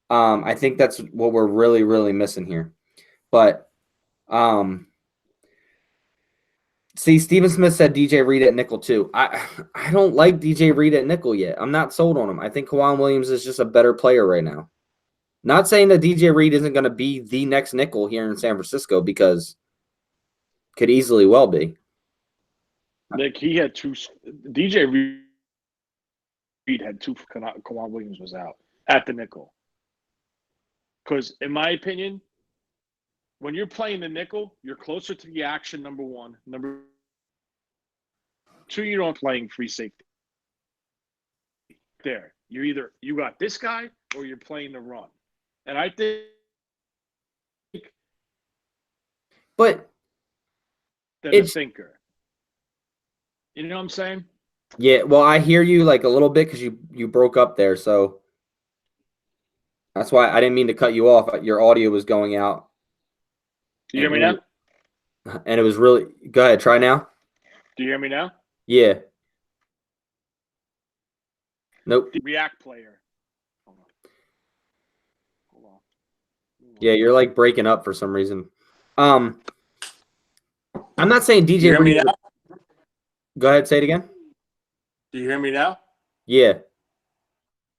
Speaker 1: I think that's what we're really, really missing here. But, see, Stephen Smith said DJ Reed at nickel too. I don't like DJ Reed at nickel yet. I'm not sold on him. I think K'Waun Williams is just a better player right now. Not saying that DJ Reed isn't going to be the next nickel here in San Francisco, because could easily well be.
Speaker 2: Like he had two. DJ Reed had two. K'Waun Williams was out at the nickel. Because in my opinion, when you're playing the nickel, you're closer to the action. Number one. Number two, you're not playing free safety. There, you got this guy or you're playing the run, and I think.
Speaker 1: But
Speaker 2: it's a thinker. You know what I'm saying?
Speaker 1: Yeah, well, I hear you like a little bit because you broke up there, so that's why I didn't mean to cut you off. Your audio was going out.
Speaker 2: Do you hear me now?
Speaker 1: And it was really – go ahead, try now.
Speaker 2: Do you hear me now?
Speaker 1: Yeah. Nope.
Speaker 2: The React player. Hold on.
Speaker 1: Yeah, you're like breaking up for some reason. I'm not saying DJ.
Speaker 3: You hear me now?
Speaker 1: Go ahead, say it again.
Speaker 3: Do you hear me now?
Speaker 1: Yeah.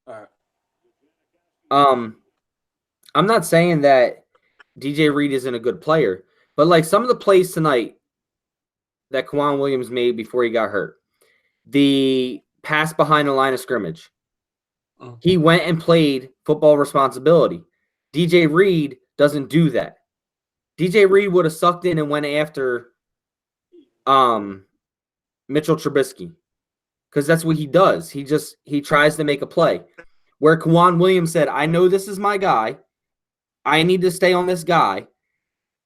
Speaker 3: All right.
Speaker 1: I'm not saying that DJ Reed isn't a good player, but like some of the plays tonight that K'Waun Williams made before he got hurt, the pass behind the line of scrimmage, he went and played football responsibility. DJ Reed doesn't do that. DJ Reed would have sucked in and went after Mitchell Trubisky, because that's what he does. He tries to make a play. Where K'Waun Williams said, I know this is my guy. I need to stay on this guy.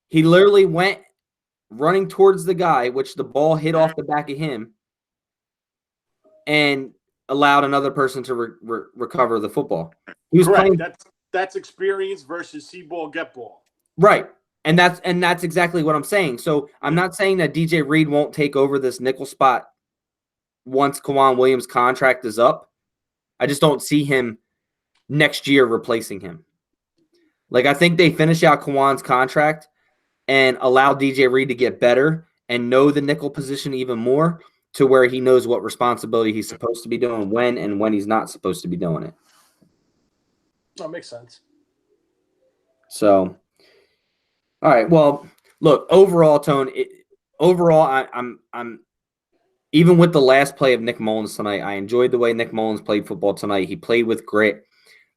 Speaker 1: He literally went running towards the guy, which the ball hit off the back of him, and allowed another person to recover the football. He was
Speaker 3: correct.
Speaker 1: Playing,
Speaker 3: that's experience versus see ball, get ball.
Speaker 1: Right. And that's exactly what I'm saying. So I'm not saying that DJ Reed won't take over this nickel spot once K'Waun Williams' contract is up. I just don't see him next year replacing him. Like, I think they finish out K'Waun's contract and allow DJ Reed to get better and know the nickel position even more, to where he knows what responsibility he's supposed to be doing when he's not supposed to be doing it.
Speaker 3: That makes sense.
Speaker 1: So, all right. Well, look, overall, Tone. I'm even with the last play of Nick Mullins tonight, I enjoyed the way Nick Mullins played football tonight. He played with grit.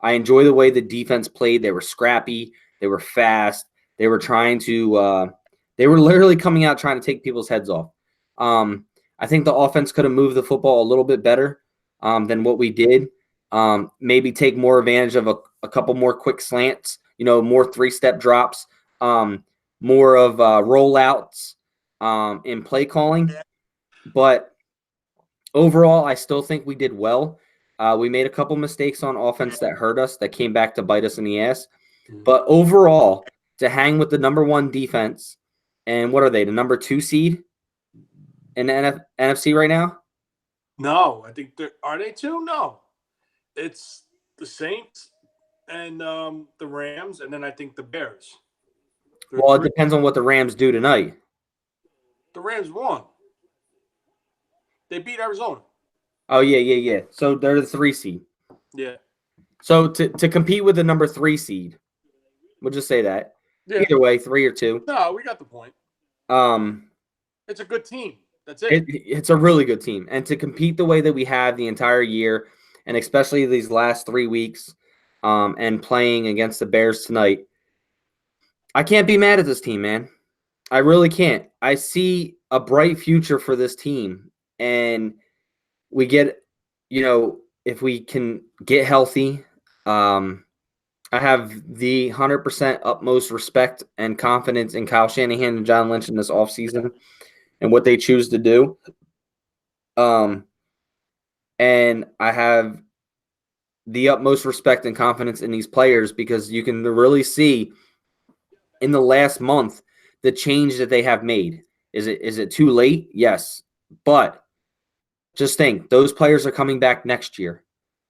Speaker 1: I enjoy the way the defense played. They were scrappy. They were fast. They were trying to. They were literally coming out trying to take people's heads off. I think the offense could have moved the football a little bit better than what we did. Maybe take more advantage of a couple more quick slants. More 3-step drops. More of rollouts. in play calling, but overall, I still think we did well. We made a couple mistakes on offense that hurt us, that came back to bite us in the ass. But overall, to hang with the number 1 defense, and what are they, the number 2 seed in the NFC right now?
Speaker 3: No, I think are they two? No, it's the Saints and the Rams, and then I think the Bears.
Speaker 1: Well, it depends on what the Rams do tonight.
Speaker 3: The Rams won. They beat Arizona.
Speaker 1: Oh, yeah. So they're the 3 seed.
Speaker 3: Yeah.
Speaker 1: So to compete with the number 3 seed, we'll just say that.
Speaker 3: Yeah.
Speaker 1: Either way, 3 or 2.
Speaker 3: No, we got the point. It's a good team. That's it.
Speaker 1: It's a really good team. And to compete the way that we have the entire year, and especially these last 3 weeks, and playing against the Bears tonight, I can't be mad at this team, man. I really can't. I see a bright future for this team. And we get, if we can get healthy, I have the 100% utmost respect and confidence in Kyle Shanahan and John Lynch in this offseason and what they choose to do. And I have the utmost respect and confidence in these players because you can really see in the last month the change that they have made. Is it too late? Yes. But just think, those players are coming back next year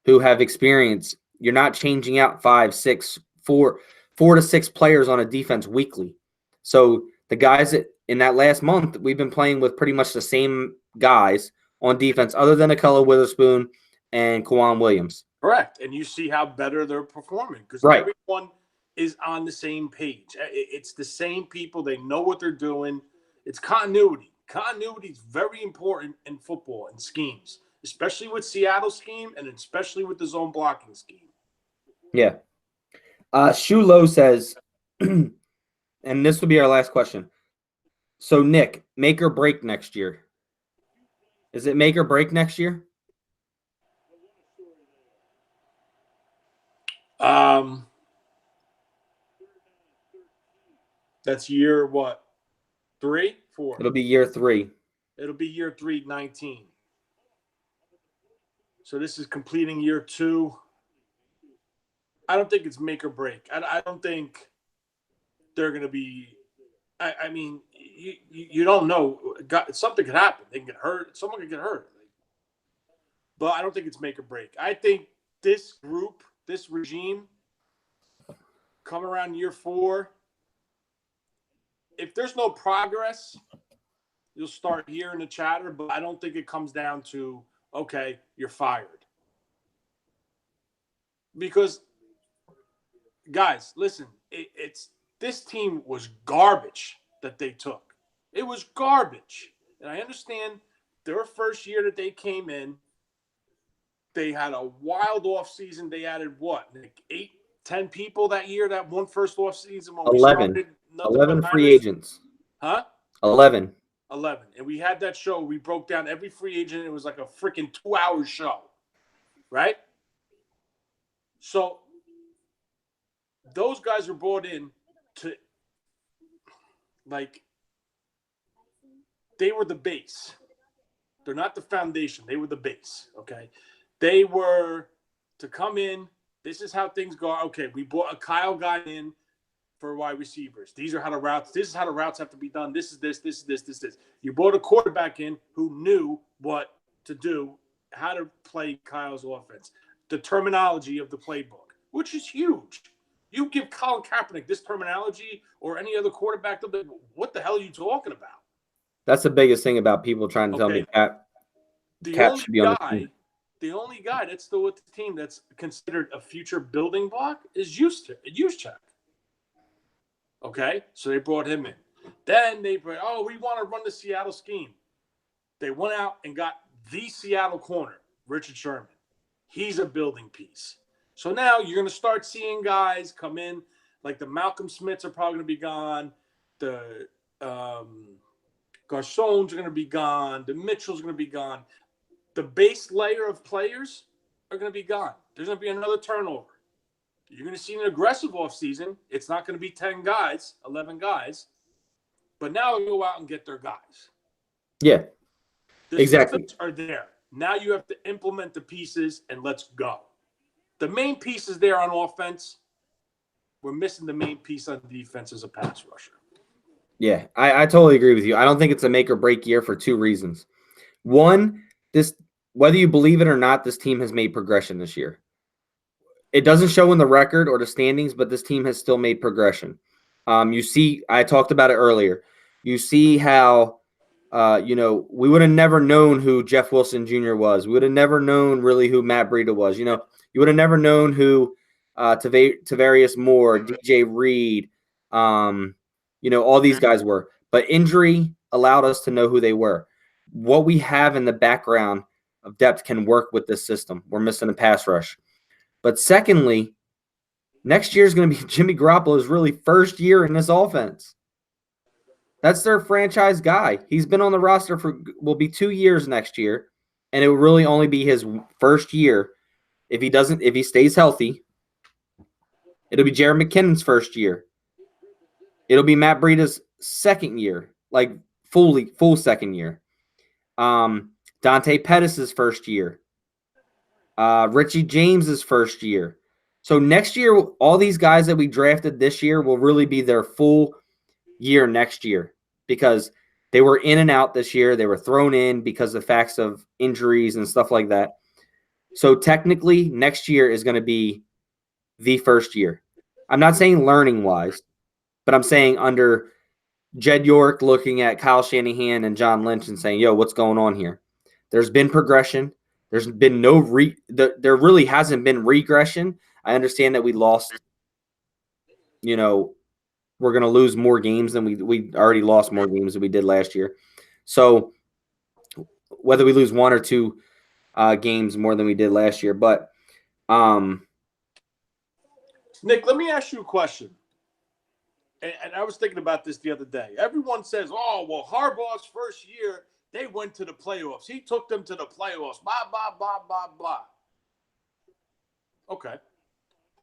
Speaker 1: who have experience. You're not changing out 4 to 6 players on a defense weekly. So the guys that in that last month, we've been playing with pretty much the same guys on defense other than Ahkello Witherspoon and Kwan Williams.
Speaker 3: Correct. And you see how better they're performing because everyone is on the same page. It's the same people. They know what they're doing. It's continuity. Continuity is very important in football and schemes, especially with Seattle's scheme and especially with the zone blocking scheme.
Speaker 1: Yeah. Shu Lo says, and this will be our last question. So, Nick, make or break next year? Is it make or break next year?
Speaker 3: That's year what? 3, 4?
Speaker 1: It'll be year 3.
Speaker 3: It'll be year 3, 19. So this is completing year 2. I don't think it's make or break. I don't think they're going to be. I mean, you don't know. Something could happen. They can get hurt. Someone could get hurt. But I don't think it's make or break. I think this group, this regime, come around year 4. If there's no progress, you'll start hearing the chatter. But I don't think it comes down to, okay, you're fired. Because, guys, listen, this team was garbage that they took. It was garbage. And I understand their first year that they came in, they had a wild offseason. They added what, like 8, 10 people that year, that one first offseason?
Speaker 1: 11 free agents.
Speaker 3: Huh?
Speaker 1: 11.
Speaker 3: 11. And we had that show. We broke down every free agent. It was like a freaking 2-hour show. Right? So those guys were brought in to, like, they were the base. They're not the foundation. They were the base, okay? They were to come in. This is how things go. Okay, we brought a Kyle guy in for wide receivers. These are how the routes. This is how the routes have to be done. This is this. This is this. This is this. You brought a quarterback in who knew what to do, how to play Kyle's offense, the terminology of the playbook, which is huge. You give Colin Kaepernick this terminology or any other quarterback, what the hell are you talking about?
Speaker 1: That's the biggest thing about people trying to tell me Cap should be on the team.
Speaker 3: The only guy that's still with the team that's considered a future building block is Juszczyk. Okay, so they brought him in. Then they brought, we want to run the Seattle scheme. They went out and got the Seattle corner, Richard Sherman. He's a building piece. So now you're going to start seeing guys come in, like the Malcolm Smiths are probably going to be gone. The Garçons are going to be gone. The Mitchells are going to be gone. The base layer of players are going to be gone. There's going to be another turnover. You're going to see an aggressive offseason. It's not going to be 10 guys, 11 guys, but But now they go out and get their guys.
Speaker 1: Yeah,
Speaker 3: The
Speaker 1: exactly.
Speaker 3: systems are there. Now you have to implement the pieces and let's go. The main pieces there on offense, we're missing the main piece on defense as a pass rusher.
Speaker 1: Yeah, I totally agree with you. I don't think it's a make or break year for two reasons. One, whether you believe it or not, this team has made progression this year. It doesn't show in the record or the standings, but this team has still made progression. You see, I talked about it earlier. You see how, we would have never known who Jeff Wilson Jr. was. We would have never known really who Matt Breida was. You would have never known who Tavarius Moore, DJ Reed, all these guys were. But injury allowed us to know who they were. What we have in the background of depth can work with this system. We're missing a pass rush. But secondly, next year is going to be Jimmy Garoppolo's really first year in this offense. That's their franchise guy. He's been on the roster will be 2 years next year, and it will really only be his first year. If he stays healthy, it'll be Jerick McKinnon's first year. It'll be Matt Breida's second year, like full second year. Dante Pettis' first year. Richie James's first year. So next year, all these guys that we drafted this year will really be their full year next year because they were in and out this year. They were thrown in because of facts of injuries and stuff like that. So technically, next year is going to be the first year. I'm not saying learning-wise, but I'm saying under Jed York looking at Kyle Shanahan and John Lynch and saying, yo, what's going on here? There's been progression. There's been there really hasn't been regression. I understand that we lost, we're going to lose more games than we already lost more games than we did last year. So whether we lose 1 or 2 games more than we did last year, but
Speaker 3: Nick, let me ask you a question. And I was thinking about this the other day. Everyone says, oh, well, Harbaugh's first year, they went to the playoffs. He took them to the playoffs. Blah, blah, blah, blah, blah. Okay.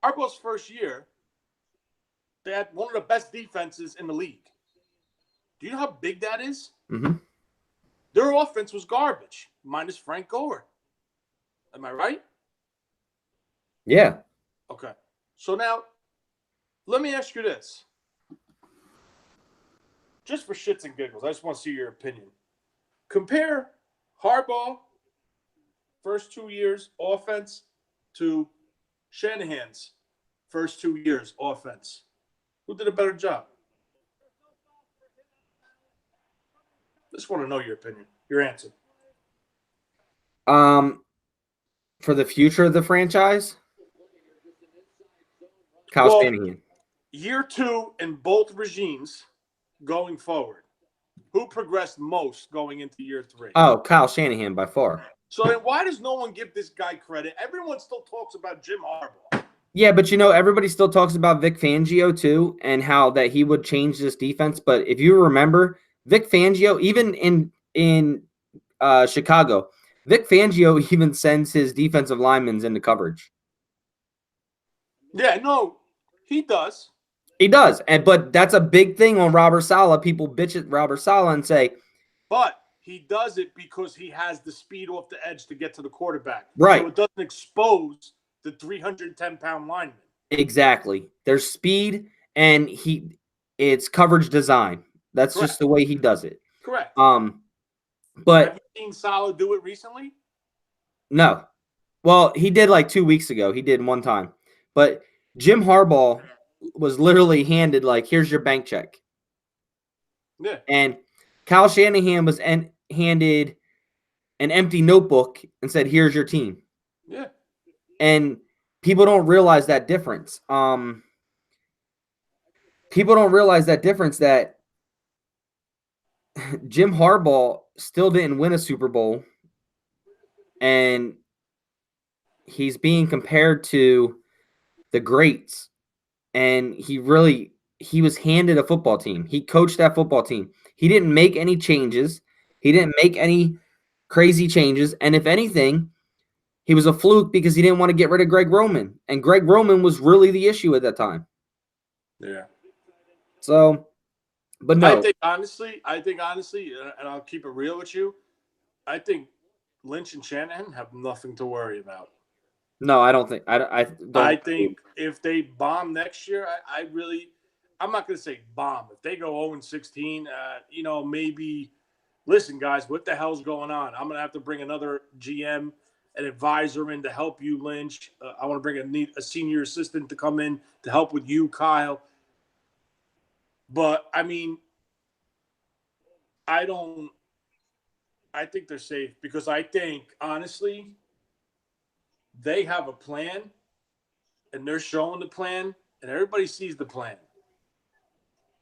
Speaker 3: Harbaugh's first year, they had one of the best defenses in the league. Do you know how big that is?
Speaker 1: Mm-hmm.
Speaker 3: Their offense was garbage, minus Frank Gore. Am I right?
Speaker 1: Yeah.
Speaker 3: Okay. So now, let me ask you this. Just for shits and giggles, I just want to see your opinion. Compare Harbaugh, first 2 years offense, to Shanahan's first 2 years offense. Who did a better job? Just want to know your opinion, your answer.
Speaker 1: For the future of the franchise, Kyle Shanahan.
Speaker 3: Year 2 in both regimes going forward. Who progressed most going into year 3?
Speaker 1: Oh, Kyle Shanahan by far.
Speaker 3: So then why does no one give this guy credit? Everyone still talks about Jim Harbaugh.
Speaker 1: Yeah, but everybody still talks about Vic Fangio too and how that he would change this defense. But if you remember, Vic Fangio, even in Chicago, Vic Fangio even sends his defensive linemen into coverage.
Speaker 3: Yeah, no, he does.
Speaker 1: He does. But that's a big thing on Robert Saleh. People bitch at Robert Saleh and say,
Speaker 3: but he does it because he has the speed off the edge to get to the quarterback.
Speaker 1: Right.
Speaker 3: So it doesn't expose the 310-pound lineman.
Speaker 1: Exactly. There's speed and it's coverage design. That's
Speaker 3: Correct.
Speaker 1: Just the way he does it.
Speaker 3: Correct.
Speaker 1: But
Speaker 3: have you seen Saleh do it recently?
Speaker 1: No. Well, he did like 2 weeks ago. He did one time. But Jim Harbaugh was literally handed here's your bank check.
Speaker 3: Yeah.
Speaker 1: And Kyle Shanahan was handed an empty notebook and said, here's your team.
Speaker 3: Yeah.
Speaker 1: And people don't realize that difference. People don't realize that difference that Jim Harbaugh still didn't win a Super Bowl. And he's being compared to the greats. And he was handed a football team. He coached that football team. He didn't make any changes. He didn't make any crazy changes. And if anything, he was a fluke because he didn't want to get rid of Greg Roman. And Greg Roman was really the issue at that time.
Speaker 3: Yeah.
Speaker 1: So But no,
Speaker 3: I think honestly, and I'll keep it real with you. I think Lynch and Shanahan have nothing to worry about.
Speaker 1: no, I don't think I don't.
Speaker 3: I think if they bomb next year, I'm not going to say bomb. If they go 0-16, maybe. Listen, guys, what the hell's going on? I'm going to have to bring another GM, an advisor in to help you, Lynch. I want to bring a senior assistant to come in to help with you, Kyle. But I mean, I think they're safe because I think, honestly, they have a plan and they're showing the plan and everybody sees the plan.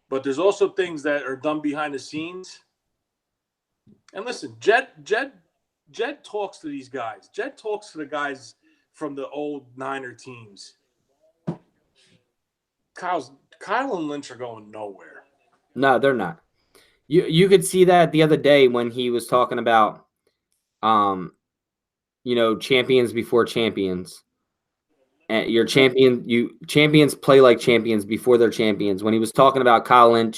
Speaker 3: But there's also things that are done behind the scenes. And listen, Jed talks to these guys. Jed talks to the guys from the old Niner teams. Kyle and Lynch are going nowhere.
Speaker 1: No, they're not. You could see that the other day when he was talking about, champions before champions. And champions play like champions before they're champions. When he was talking about Kyle and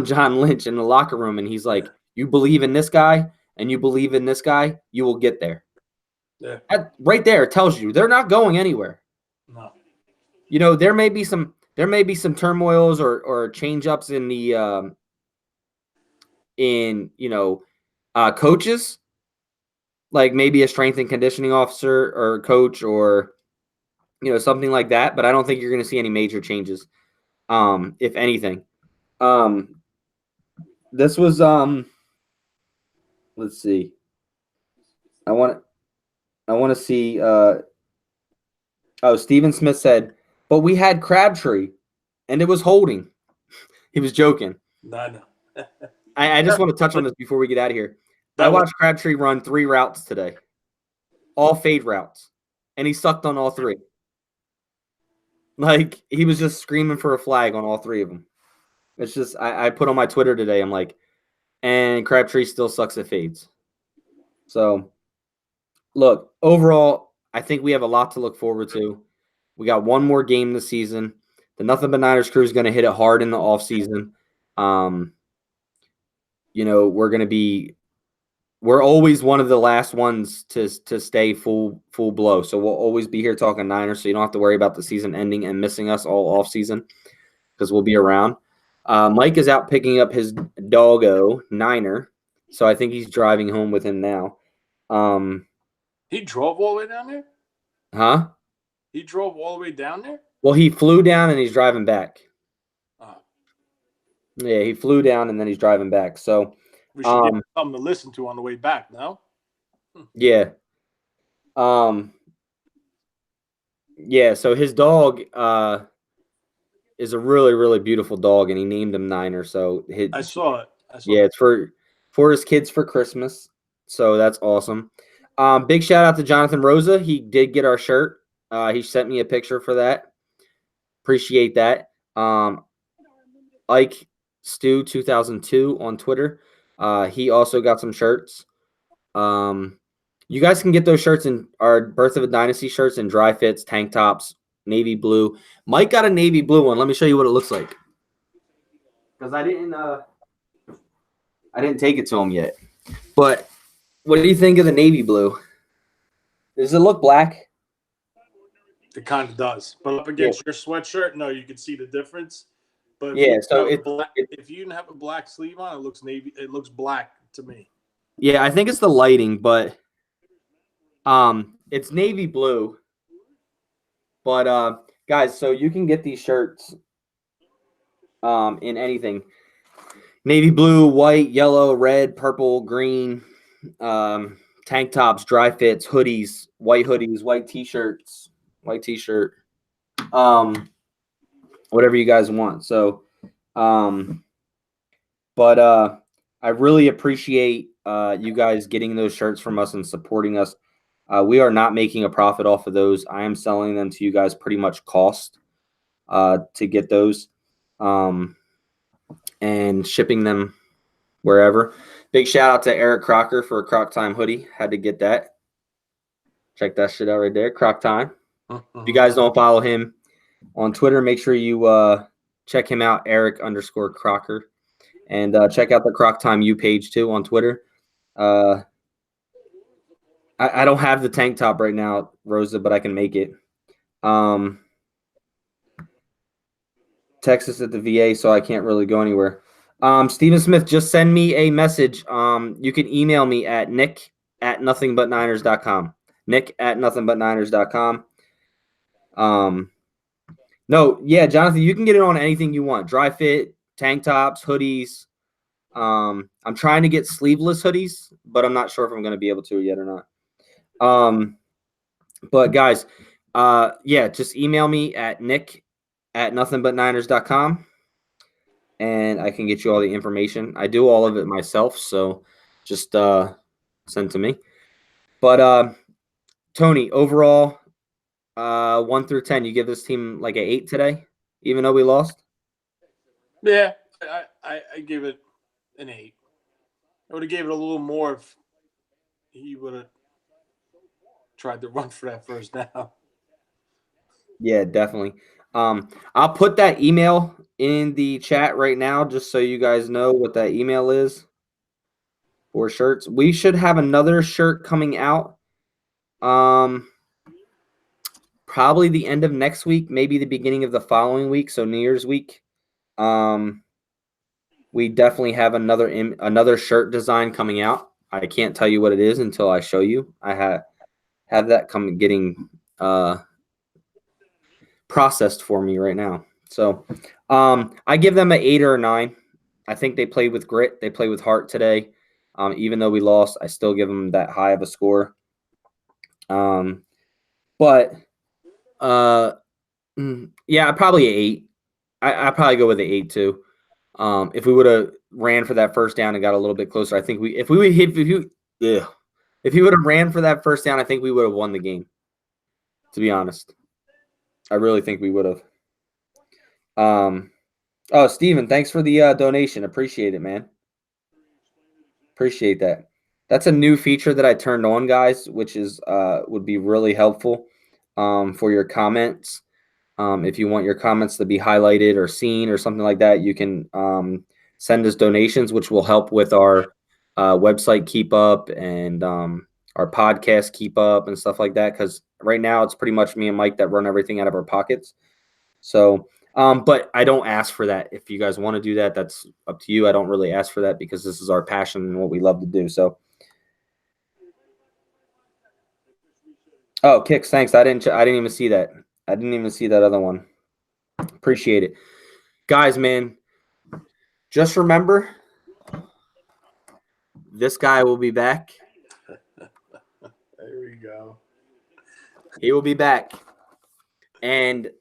Speaker 1: John Lynch in the locker room, and he's like, "You believe in this guy, and you believe in this guy, you will get there."
Speaker 3: Yeah.
Speaker 1: That right there tells you they're not going anywhere.
Speaker 3: No.
Speaker 1: There may be some turmoils or change ups in the coaches, like maybe a strength and conditioning officer or coach or something like that. But I don't think you're going to see any major changes, if anything. This was let's see. I want to see. Stephen Smith said, but we had Crabtree, and it was holding. He was joking.
Speaker 3: No.
Speaker 1: I just want to touch on this before we get out of here. I watched Crabtree run 3 routes today, all fade routes, and he sucked on all 3. Like, he was just screaming for a flag on all 3 of them. It's just, I put on my Twitter today, I'm like, and Crabtree still sucks at fades. So, look, overall, I think we have a lot to look forward to. We got one more game this season. The Nothing But Niners crew is going to hit it hard in the offseason. We're always one of the last ones to stay full blow. So we'll always be here talking Niners, so you don't have to worry about the season ending and missing us all offseason because we'll be around. Mike is out picking up his doggo, Niner, so I think he's driving home with him now.
Speaker 3: He drove all the way down there?
Speaker 1: Huh?
Speaker 3: He drove all the way down there?
Speaker 1: Well, he flew down and he's driving back.
Speaker 3: Oh.
Speaker 1: Yeah, he flew down and then he's driving back. So
Speaker 3: we should give him something to listen to on the way back, no?
Speaker 1: Yeah. Yeah, so his dog is a really, really beautiful dog, and he named him Niner. So
Speaker 3: I saw it.
Speaker 1: It's for his kids for Christmas. So that's awesome. Big shout out to Jonathan Rosa. He did get our shirt. He sent me a picture for that. Appreciate that. Ike Stu 2002 on Twitter. He also got some shirts. You guys can get those shirts in our Birth of a Dynasty shirts in dry fits, tank tops, navy blue. Mike got a navy blue one. Let me show you what it looks like. Because I didn't take it to him yet. But what do you think of the navy blue? Does it look black?
Speaker 3: It kind of does. But up against your sweatshirt, no, you can see the difference. But if you didn't have a black sleeve on, it looks black to me.
Speaker 1: Yeah, I think it's the lighting, but it's navy blue. But guys, so you can get these shirts in anything. Navy blue, white, yellow, red, purple, green, tank tops, dry fits, hoodies, white t-shirts, white t-shirt, whatever you guys want. So, but I really appreciate you guys getting those shirts from us and supporting us. We are not making a profit off of those. I am selling them to you guys pretty much cost to get those and shipping them wherever. Big shout out to Eric Crocker for a Croc Time hoodie. Had to get that. Check that shit out right there. Croc Time. If you guys don't follow him on Twitter, make sure you check him out, Eric_Crocker. And check out the Croc Time U page too on Twitter. I don't have the tank top right now, Rosa, but I can make it. Texas at the VA, so I can't really go anywhere. Stephen Smith, just send me a message. You can email me at nick@nothingbutniners.com. nick@nothingbutniners.com. No, yeah, Jonathan, you can get it on anything you want. Dry fit, tank tops, hoodies. I'm trying to get sleeveless hoodies, but I'm not sure if I'm going to be able to yet or not. But guys, yeah, just email me at nick@nothingbutniners.com and I can get you all the information. I do all of it myself, so just send to me. But Tony, overall, 1 through 10, you give this team like an 8 today, even though we lost?
Speaker 3: Yeah, I give it an 8. I would have gave it a little more if he would have tried to run for that first down.
Speaker 1: Yeah, definitely. I'll put that email in the chat right now just so you guys know what that email is for shirts. We should have another shirt coming out probably the end of next week, maybe the beginning of the following week, so New Year's week. We definitely have another shirt design coming out. I can't tell you what it is until I show you. I have that getting processed for me right now. So I give them an 8 or a 9. I think they played with grit. They played with heart today. Even though we lost, I still give them that high of a score. But yeah, probably an 8. I probably go with an 8 too. If we would have ran for that first down and got a little bit closer, I think if he would have ran for that first down, I think we would have won the game. To be honest, I really think we would have. Oh, Steven, thanks for the donation. Appreciate it, man. Appreciate that. That's a new feature that I turned on, guys, which is would be really helpful for your comments. If you want your comments to be highlighted or seen or something like that, you can send us donations, which will help with our website keep up and our podcast keep up and stuff like that. Because right now it's pretty much me and Mike that run everything out of our pockets. So, but I don't ask for that. If you guys want to do that, that's up to you. I don't really ask for that because this is our passion and what we love to do. So, oh, Kicks, thanks. I didn't even see that. I didn't even see that other one. Appreciate it. Guys, man, just remember, this guy will be back.
Speaker 3: There we go.
Speaker 1: He will be back. And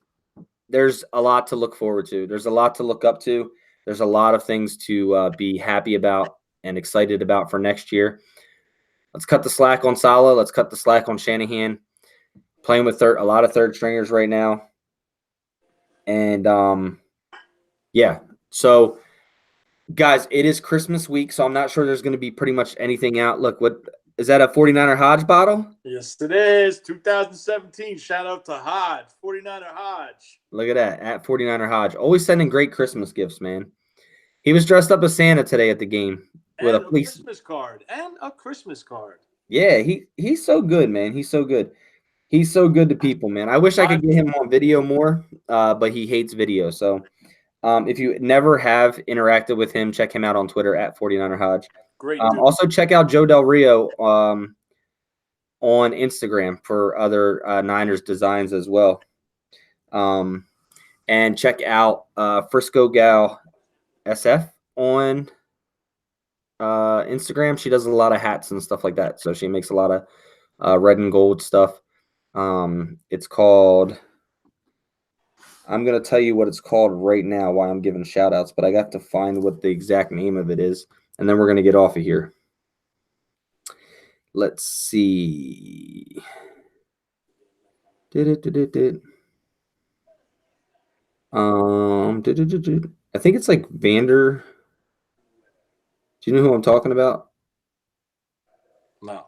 Speaker 1: there's a lot to look forward to. There's a lot to look up to. There's a lot of things to be happy about and excited about for next year. Let's cut the slack on Saleh. Let's cut the slack on Shanahan. Playing with a lot of third stringers right now. And, yeah. So, guys, it is Christmas week, so I'm not sure there's going to be pretty much anything out. Look, what is that, a 49er Hodge bottle?
Speaker 3: Yes, it is. 2017. Shout out to Hodge, 49er Hodge.
Speaker 1: Look at that, at 49er Hodge. Always sending great Christmas gifts, man. He was dressed up as Santa today at the game with a police
Speaker 3: Christmas card. And a Christmas card.
Speaker 1: Yeah, he's so good, man. He's so good. He's so good to people, man. I wish I could get him on video more, but he hates video. So if you never have interacted with him, check him out on Twitter at 49er Hodge.
Speaker 3: Great.
Speaker 1: Also, check out Joe Del Rio on Instagram for other Niners designs as well. And check out Frisco Gal SF on Instagram. She does a lot of hats and stuff like that. So she makes a lot of red and gold stuff. It's called, I'm going to tell you what it's called right now while I'm giving shout outs, but I got to find what the exact name of it is. And then we're going to get off of here. Let's see. I think it's like Vander. Do you know who I'm talking about?
Speaker 3: No.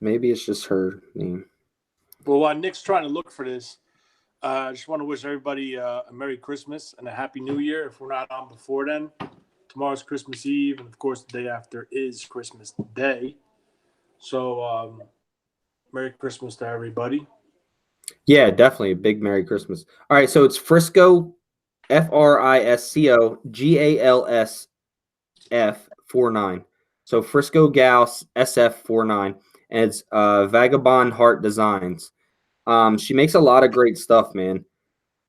Speaker 1: Maybe it's just her name.
Speaker 3: Well, while Nick's trying to look for this, I just want to wish everybody a Merry Christmas and a Happy New Year. If we're not on before then, tomorrow's Christmas Eve, and of course, the day after is Christmas Day. So, Merry Christmas to everybody.
Speaker 1: Yeah, definitely a big Merry Christmas. All right, so it's Frisco, FRISCO GALSF 49. So Frisco Gals SF 49, and it's Vagabond Heart Designs. She makes a lot of great stuff, man.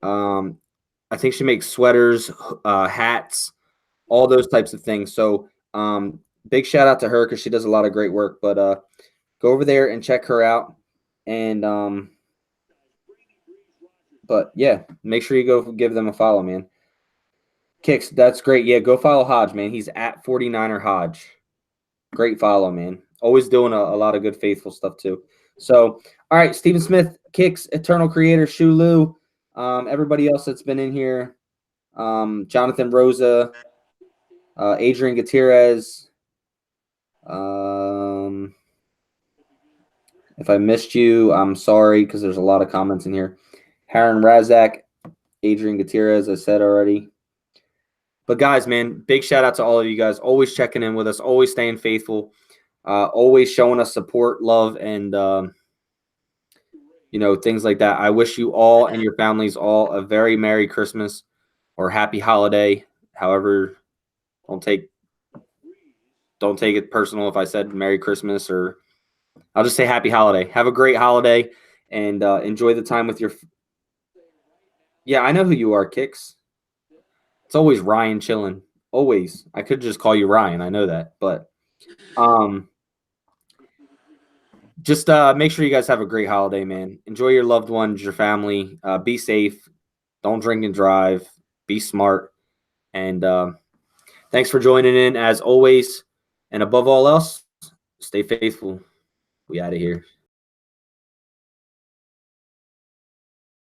Speaker 1: I think she makes sweaters, hats, all those types of things. So big shout out to her because she does a lot of great work. But go over there and check her out. And but yeah, make sure you go give them a follow, man. Kicks, that's great. Yeah, go follow Hodge, man. He's at 49er Hodge. Great follow, man. Always doing a lot of good faithful stuff too. So, all right, Stephen Smith, Kicks, Eternal Creator, Shulu, everybody else that's been in here, Jonathan Rosa, Adrian Gutierrez. If I missed you, I'm sorry because there's a lot of comments in here. Haran Razak, Adrian Gutierrez, I said already. But guys, man, big shout out to all of you guys. Always checking in with us, always staying faithful, always showing us support, love, and things like that. I wish you all and your families all a very Merry Christmas or Happy Holiday. However, don't take it personal if I said Merry Christmas, or I'll just say Happy Holiday. Have a great holiday and enjoy the time with your. Yeah, I know who you are, Kicks. It's always Ryan chilling. Always. I could just call you Ryan. I know that. But just make sure you guys have a great holiday, man. Enjoy your loved ones, your family. Be safe. Don't drink and drive. Be smart. And thanks for joining in as always. And above all else, stay faithful. We out of here.